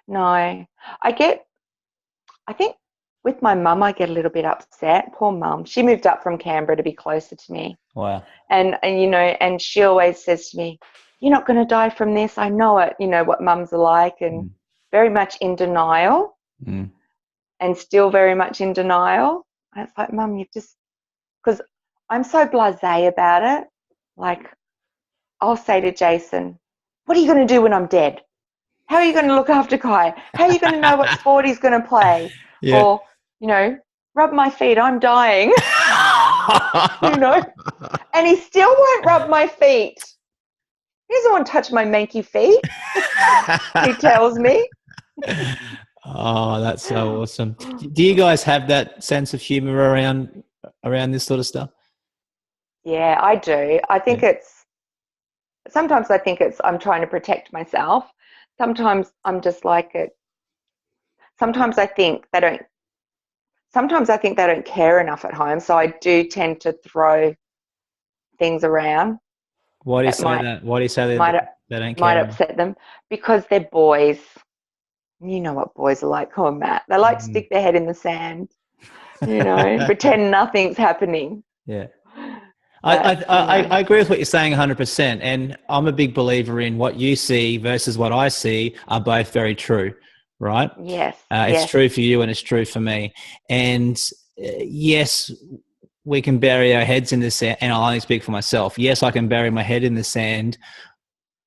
Speaker 2: No. I think with my mum, I get a little bit upset. Poor mum. She moved up from Canberra to be closer to me.
Speaker 1: Wow.
Speaker 2: And and she always says to me, "You're not going to die from this. I know it." You know what mums are like, and very much in denial, and still very much in denial. And it's like, Mum, you've just, because I'm so blasé about it. Like, I'll say to Jason, "What are you going to do when I'm dead? How are you going to look after Kai? How are you going to know what sport he's going to play?"
Speaker 1: Yeah.
Speaker 2: Or, rub my feet, I'm dying. And he still won't rub my feet. He doesn't want to touch my manky feet. He tells me.
Speaker 1: Oh, that's so awesome. Do you guys have that sense of humor around this sort of stuff?
Speaker 2: Yeah, I do. I think sometimes I think I'm trying to protect myself. Sometimes I'm just like it. Sometimes I think they don't care enough at home. So I do tend to throw things around.
Speaker 1: Why do you say that? Why do you say they don't care?
Speaker 2: Might upset them because they're boys. You know what boys are like. Come on, Matt. They like to stick their head in the sand, pretend nothing's happening.
Speaker 1: Yeah.
Speaker 2: But,
Speaker 1: I agree with what you're saying 100%. And I'm a big believer in what you see versus what I see are both very true, right?
Speaker 2: Yes.
Speaker 1: It's true for you and it's true for me. And yes, we can bury our heads in the sand, and I'll only speak for myself. Yes, I can bury my head in the sand,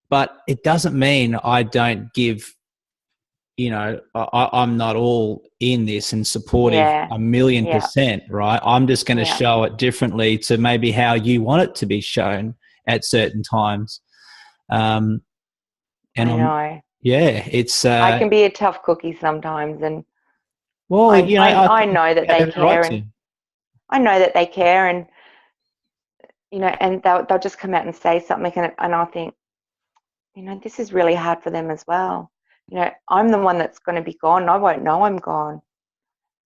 Speaker 1: but it doesn't mean I don't give, I'm not all in this and supportive 1,000,000%, right? I'm just going to show it differently to maybe how you want it to be shown at certain times. And
Speaker 2: I know.
Speaker 1: It's
Speaker 2: I can be a tough cookie sometimes, and
Speaker 1: I
Speaker 2: know that they care, and I know that they care, and and they'll just come out and say something, and I'll think, this is really hard for them as well. I'm the one that's going to be gone. I won't know I'm gone,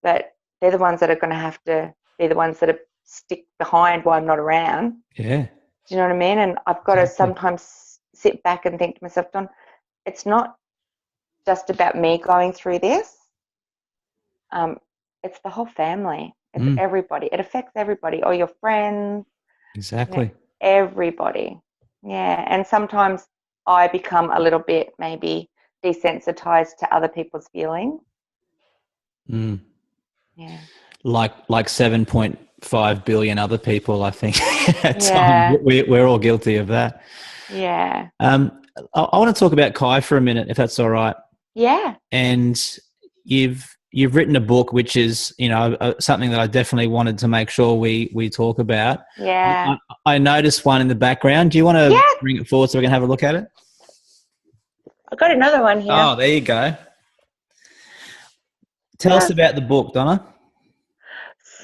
Speaker 2: but they're the ones that are going to have to be the ones that stick behind while I'm not around.
Speaker 1: Yeah.
Speaker 2: Do you know what I mean? And I've got to sometimes sit back and think to myself, Don, it's not just about me going through this. It's the whole family. It's everybody. It affects everybody. All your friends.
Speaker 1: Exactly.
Speaker 2: Everybody. Yeah. And sometimes I become a little bit maybe desensitized to other people's feelings. Yeah.
Speaker 1: Like 7.5 billion other people, I think. We're all guilty of that.
Speaker 2: Yeah.
Speaker 1: I want to talk about Kai for a minute, if that's all right.
Speaker 2: Yeah.
Speaker 1: And you've written a book, which is, something that I definitely wanted to make sure we talk about.
Speaker 2: Yeah.
Speaker 1: I noticed one in the background. Do you want to bring it forward so we can have a look at it?
Speaker 2: I've got another one here.
Speaker 1: Oh, there you go. Tell us about the book, Donna.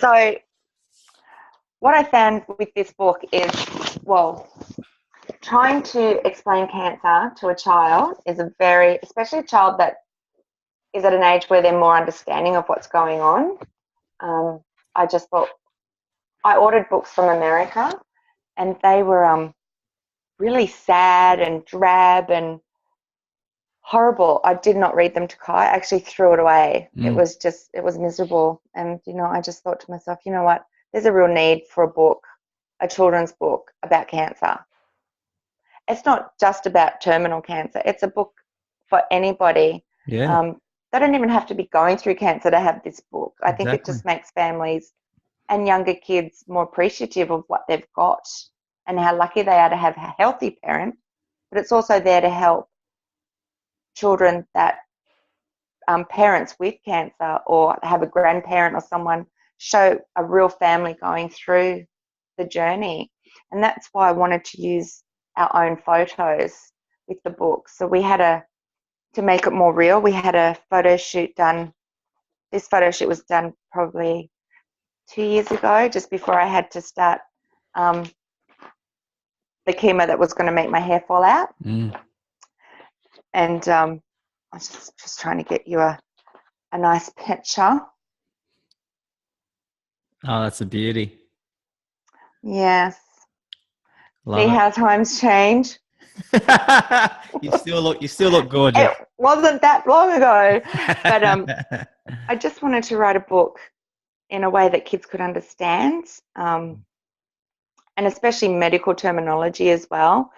Speaker 2: So what I found with this book is, trying to explain cancer to a child is especially a child that is at an age where they're more understanding of what's going on. I just thought, I ordered books from America and they were really sad and drab and horrible. I did not read them to Kai. I actually threw it away. It was miserable. And, I just thought to myself, you know what? There's a real need for a book, a children's book about cancer. It's not just about terminal cancer. It's a book for anybody.
Speaker 1: Yeah.
Speaker 2: They don't even have to be going through cancer to have this book. I think it just makes families and younger kids more appreciative of what they've got and how lucky they are to have a healthy parent. But it's also there to help children that parents with cancer or have a grandparent or someone, show a real family going through the journey. And that's why I wanted to use our own photos with the book. So we had to make it more real, we had a photo shoot done. This photo shoot was done probably 2 years ago, just before I had to start the chemo that was going to make my hair fall out. And I was just trying to get you a nice picture.
Speaker 1: Oh, that's a beauty.
Speaker 2: Yes.
Speaker 1: Love
Speaker 2: See
Speaker 1: it.
Speaker 2: how times change?
Speaker 1: You still look gorgeous.
Speaker 2: It wasn't that long ago. But I just wanted to write a book in a way that kids could understand, and especially medical terminology as well.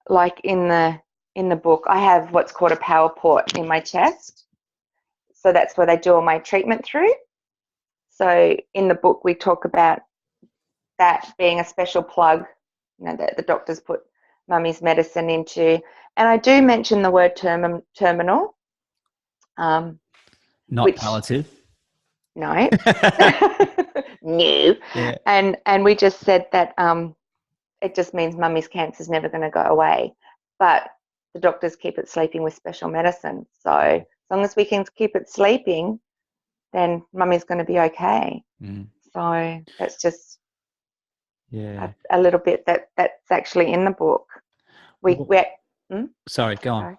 Speaker 2: Like in the book, I have what's called a power port in my chest. So that's where they do all my treatment through. So in the book, we talk about that being a special plug, that the doctors put mummy's medicine into. And I do mention the word terminal.
Speaker 1: Not palliative.
Speaker 2: No. No.
Speaker 1: Yeah.
Speaker 2: And we just said that it just means mummy's cancer is never going to go away. But the doctors keep it sleeping with special medicine. So as long as we can keep it sleeping, then mummy's going to be okay. So that's just a little bit that's actually in the book.
Speaker 1: Sorry, go on.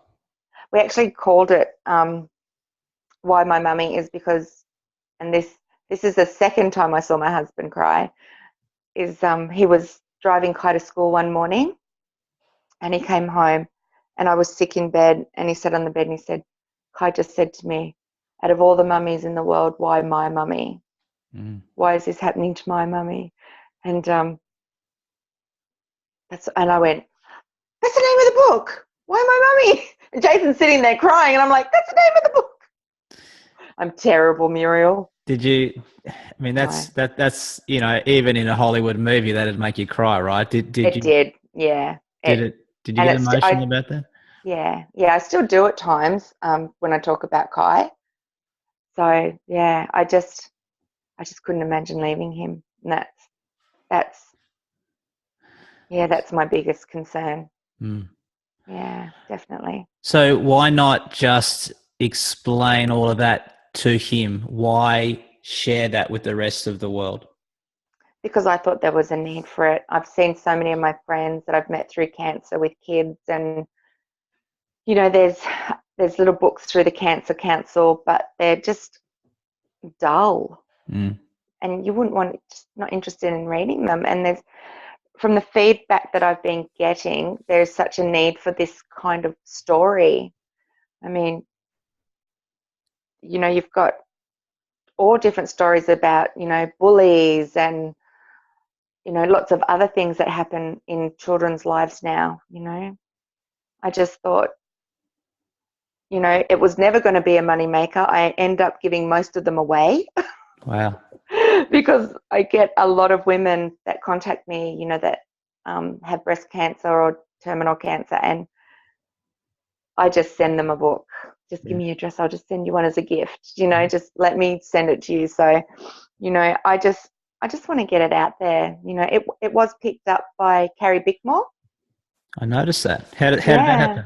Speaker 2: We actually called it Why My Mummy, is because, and this is the second time I saw my husband cry, is he was driving Kai to school one morning and he came home and I was sick in bed, and he sat on the bed and he said, Kai just said to me, out of all the mummies in the world, why my mummy? Why is this happening to my mummy? And and I went, that's the name of the book. Why my mummy? And Jason's sitting there crying and I'm like, that's the name of the book. I'm terrible, Muriel.
Speaker 1: Did you? I mean, that's even in a Hollywood movie that'd make you cry, right? Did you?
Speaker 2: It did, yeah.
Speaker 1: Did you get emotional about that?
Speaker 2: Yeah. I still do at times when I talk about Kai. So yeah, I just couldn't imagine leaving him. And that's my biggest concern. Yeah, definitely.
Speaker 1: So why not just explain all of that to him? Why share that with the rest of the world?
Speaker 2: Because I thought there was a need for it. I've seen so many of my friends that I've met through cancer with kids, and there's little books through the Cancer Council, but they're just dull. And you wouldn't want, just not interested in reading them. And from the feedback that I've been getting, there's such a need for this kind of story. I mean, you've got all different stories about, bullies and, lots of other things that happen in children's lives now. I just thought, it was never going to be a money maker. I end up giving most of them away.
Speaker 1: Wow.
Speaker 2: Because I get a lot of women that contact me, that have breast cancer or terminal cancer, and I just send them a book. Just give me your address. I'll just send you one as a gift. Just let me send it to you. So, I just want to get it out there. It was picked up by Carrie Bickmore.
Speaker 1: I noticed that. How did that happen?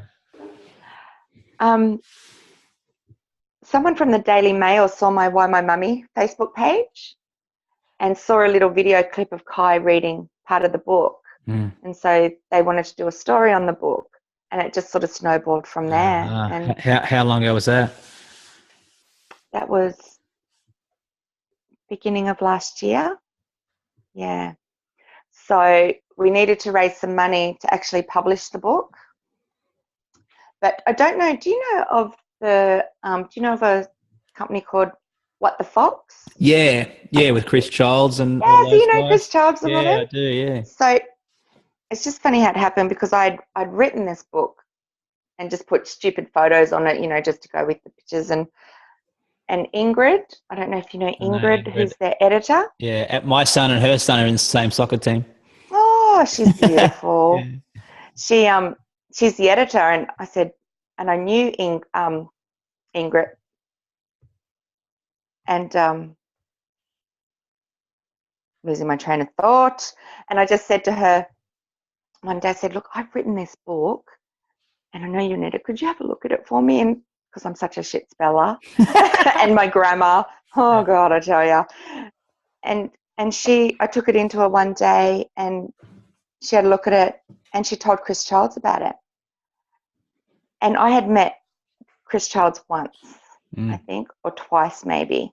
Speaker 2: Someone from the Daily Mail saw my Why My Mummy Facebook page and saw a little video clip of Kai reading part of the book. And so they wanted to do a story on the book, and it just sort of snowballed from there. And
Speaker 1: how long ago was that?
Speaker 2: That was beginning of last year. Yeah. So we needed to raise some money to actually publish the book. But I don't know, do you know of a company called What the Fox?
Speaker 1: Yeah, with Chris Childs and
Speaker 2: yeah. Do you know Chris Childs and all them?
Speaker 1: I do. Yeah.
Speaker 2: So it's just funny how it happened, because I'd written this book and just put stupid photos on it, just to go with the pictures. And Ingrid, I don't know if you know Ingrid, who's their editor.
Speaker 1: Yeah, my son and her son are in the same soccer team.
Speaker 2: Oh, she's beautiful. Yeah. She's the editor, and I said, and I knew Ingrid, and losing my train of thought, and I just said to her one day, I said, look, I've written this book, and I know you're an editor. Could you have a look at it for me? And because I'm such a shit speller, and my grammar, oh God, I tell you. And I took it into her one day, and she had a look at it, and she told Chris Childs about it. And I had met Chris Childs once, I think, or twice maybe.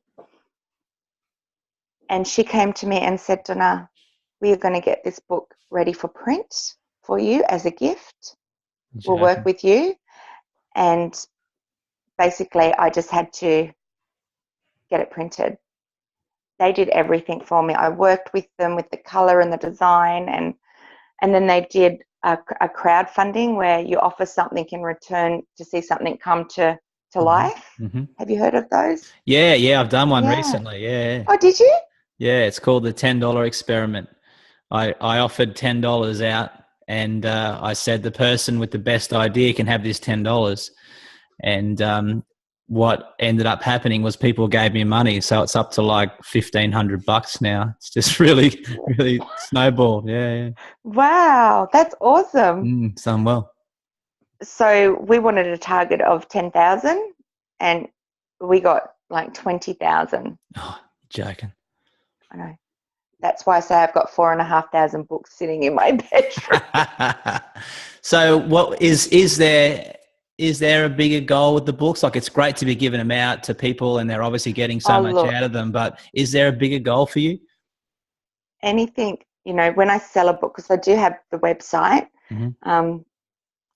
Speaker 2: And she came to me and said, Donna, we are going to get this book ready for print for you as a gift. will work with you. And basically, I just had to get it printed. They did everything for me. I worked with them with the color and the design, and then they did a crowdfunding where you offer something in return to see something come to life.
Speaker 1: Mm-hmm.
Speaker 2: Have you heard of those?
Speaker 1: Yeah, I've done one recently. Yeah.
Speaker 2: Oh, did you?
Speaker 1: Yeah, it's called the $10 experiment. I offered $10 out, and I said the person with the best idea can have this $10. And what ended up happening was people gave me money, so it's up to like $1,500 now. It's just really, really snowballed. Yeah.
Speaker 2: Wow, that's awesome.
Speaker 1: Done well.
Speaker 2: So we wanted a target of 10,000, and we got like 20,000.
Speaker 1: Oh, joking.
Speaker 2: I know. That's why I say I've got 4,500 books sitting in my bedroom.
Speaker 1: So, what is there? Is there a bigger goal with the books? Like, it's great to be giving them out to people, and they're obviously getting so much out of them. But is there a bigger goal for you?
Speaker 2: Anything, when I sell a book, because I do have the website.
Speaker 1: Mm-hmm.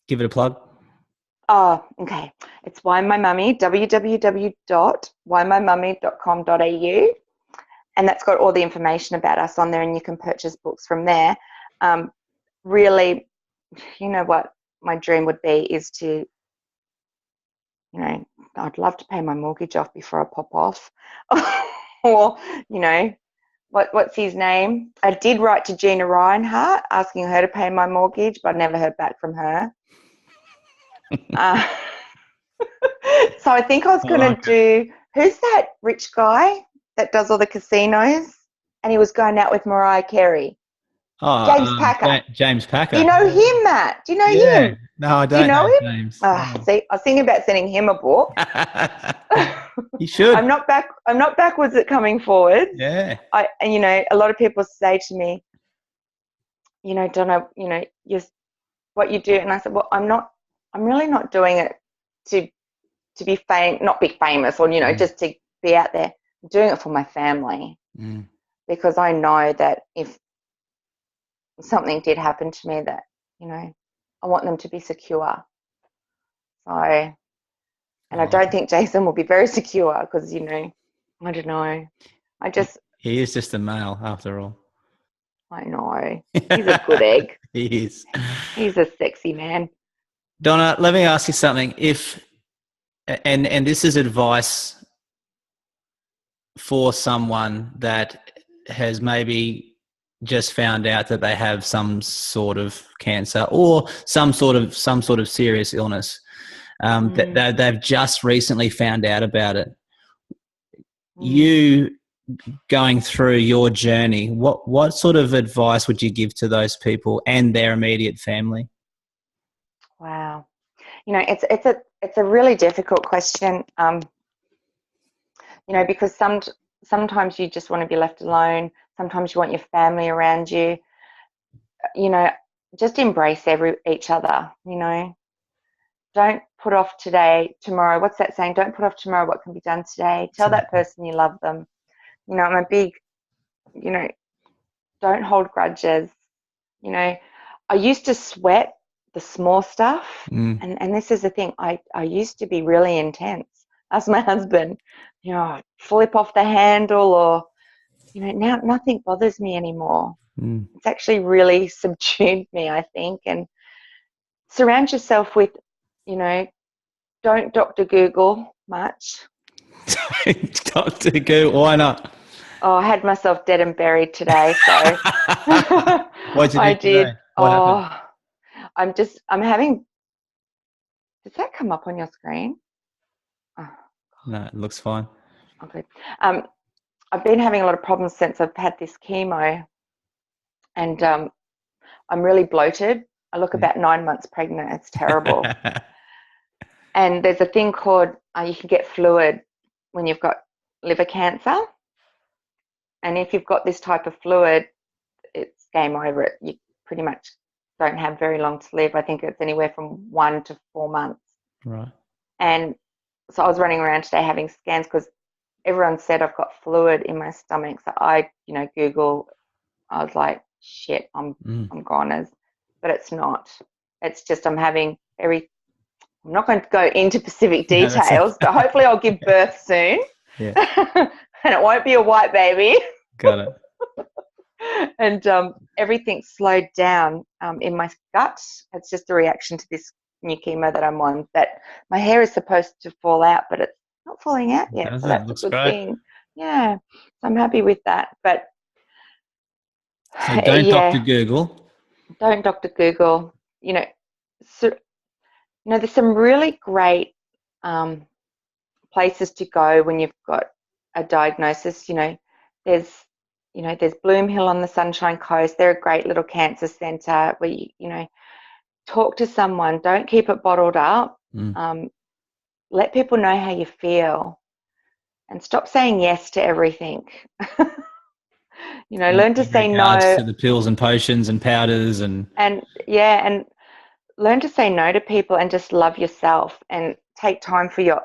Speaker 1: Give it a plug.
Speaker 2: Oh, okay. It's Why My Mummy, www.whymymummy.com.au. And that's got all the information about us on there, and you can purchase books from there. Really, you know what my dream would be is to, I'd love to pay my mortgage off before I pop off. Or, what's his name? I did write to Gina Reinhart asking her to pay my mortgage, but I never heard back from her. So I think I was going to do, who's that rich guy that does all the casinos? And he was going out with Mariah Carey.
Speaker 1: Oh,
Speaker 2: James Packer.
Speaker 1: James Packer.
Speaker 2: Do you know him, Matt? Do you know him?
Speaker 1: No, I don't.
Speaker 2: Do you know him?
Speaker 1: James.
Speaker 2: See, I was thinking about sending him a book.
Speaker 1: You should.
Speaker 2: I'm not backwards at coming forward.
Speaker 1: Yeah.
Speaker 2: And a lot of people say to me, Donna, what you do, and I said, well, I'm really not doing it to be not be famous or just to be out there. I'm doing it for my family, because I know that if something did happen to me, that I want them to be secure. So, and I don't think Jason will be very secure, because I don't know.
Speaker 1: He is just a male after all.
Speaker 2: I know. He's a good egg.
Speaker 1: He is.
Speaker 2: He's a sexy man.
Speaker 1: Donna, let me ask you something. And this is advice for someone that has maybe just found out that they have some sort of cancer or some sort of serious illness, that they've just recently found out about it. You going through your journey, what sort of advice would you give to those people and their immediate family?
Speaker 2: Wow. It's a really difficult question, because sometimes you just want to be left alone. Sometimes you want your family around you. Just embrace each other. Don't put off tomorrow. What's that saying? Don't put off tomorrow what can be done today. Tell that person you love them. I'm a big, don't hold grudges. I used to sweat the small stuff. And this is the thing. I used to be really intense. Ask my husband, flip off the handle, or, now nothing bothers me anymore. It's actually really subdued me, I think. And surround yourself with, don't Dr. Google much.
Speaker 1: Dr. Google, why not?
Speaker 2: Oh, I had myself dead and buried today, so
Speaker 1: What'd you do today? What happened?
Speaker 2: I'm having, does that come up on your screen? Oh.
Speaker 1: No, it looks fine.
Speaker 2: Okay. I've been having a lot of problems since I've had this chemo, and I'm really bloated. I look about 9 months pregnant. It's terrible. And there's a thing called, you can get fluid when you've got liver cancer. And if you've got this type of fluid, it's game over. You pretty much don't have very long to live. I think it's anywhere from 1 to 4 months.
Speaker 1: Right.
Speaker 2: And so I was running around today having scans, because everyone said I've got fluid in my stomach. So I, Google, I was like, shit, I'm goners. But it's not. It's just I'm having I'm not going to go into specific details, but hopefully I'll give birth soon.
Speaker 1: Yeah.
Speaker 2: And it won't be a white baby.
Speaker 1: Got it.
Speaker 2: And everything slowed down in my gut. It's just a reaction to this new chemo that I'm on. But my hair is supposed to fall out, but it's not falling out yet. So that's a good thing. Yeah. So I'm happy with that. But
Speaker 1: so don't Dr. Google.
Speaker 2: Don't Dr. Google. There's some really great places to go when you've got a diagnosis. There's Bloom Hill on the Sunshine Coast. They're a great little cancer centre where you talk to someone. Don't keep it bottled up. Let people know how you feel, and stop saying yes to everything. Learn to say no
Speaker 1: to the pills and potions and powders and
Speaker 2: learn to say no to people and just love yourself and take time for your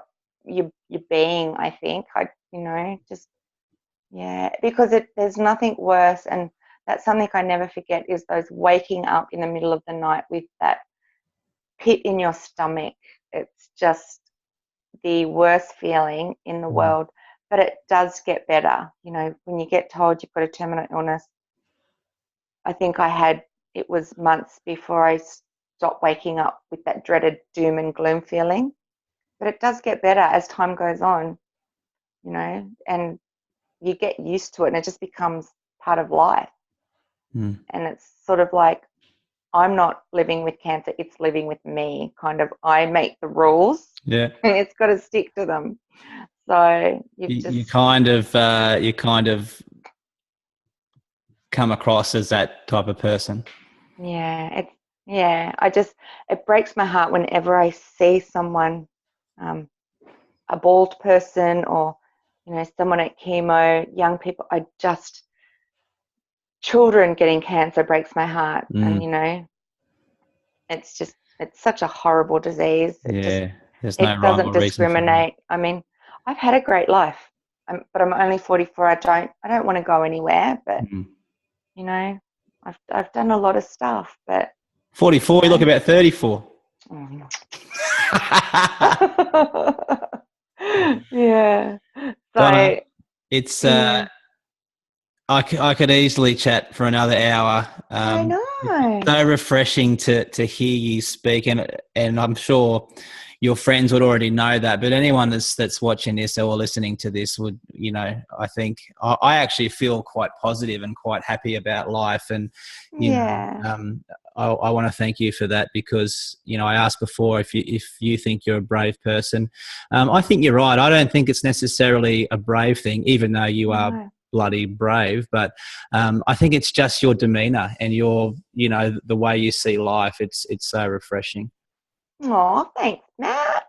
Speaker 2: being. I think because there's nothing worse, and that's something I never forget, is those waking up in the middle of the night with that pit in your stomach. It's just the worst feeling in the world, but it does get better. When you get told you've got a terminal illness, I think it was months before I stopped waking up with that dreaded doom and gloom feeling. But it does get better as time goes on, and you get used to it, and it just becomes part of life. And it's sort of like, I'm not living with cancer, it's living with me. Kind of, I make the rules, and it's got to stick to them. So you
Speaker 1: kind of come across as that type of person.
Speaker 2: It breaks my heart whenever I see someone, a bald person, or someone at chemo, young people. Children getting cancer breaks my heart. And it's such a horrible disease. It doesn't discriminate. I mean, I've had a great life, but I'm only 44. I don't want to go anywhere, but I've done a lot of stuff. But
Speaker 1: 44, you look about 34.
Speaker 2: Yeah. So
Speaker 1: Donna, it's I could easily chat for another hour.
Speaker 2: I know.
Speaker 1: It's so refreshing to hear you speak, and I'm sure your friends would already know that. But anyone that's watching this or listening to this would, I think I actually feel quite positive and quite happy about life. And I want to thank you for that, because I asked before if you think you're a brave person. I think you're right. I don't think it's necessarily a brave thing, even though you are bloody brave, but I think it's just your demeanor and your the way you see life. It's so refreshing.
Speaker 2: Oh, thanks, Matt.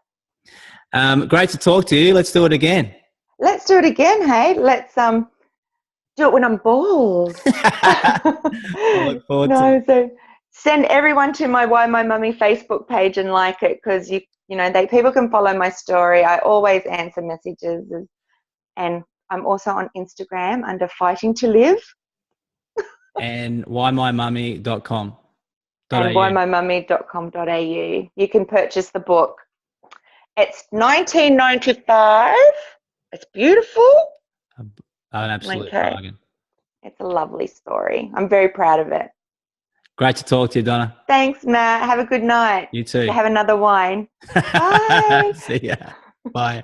Speaker 1: Great to talk to you. Let's do it again.
Speaker 2: Let's do it again. Hey, let's do it when I'm bald.
Speaker 1: I look forward to it.
Speaker 2: So send everyone to my Why My Mummy Facebook page and like it, because people can follow my story. I always answer messages, and I'm also on Instagram under Fighting to Live.
Speaker 1: And whymymummy.com.
Speaker 2: And whymymummy.com.au. You can purchase the book. It's $19.95. It's beautiful.
Speaker 1: An absolute bargain.
Speaker 2: It's a lovely story. I'm very proud of it.
Speaker 1: Great to talk to you, Donna.
Speaker 2: Thanks, Matt. Have a good night.
Speaker 1: You too.
Speaker 2: Have another wine. Bye.
Speaker 1: See ya. Bye.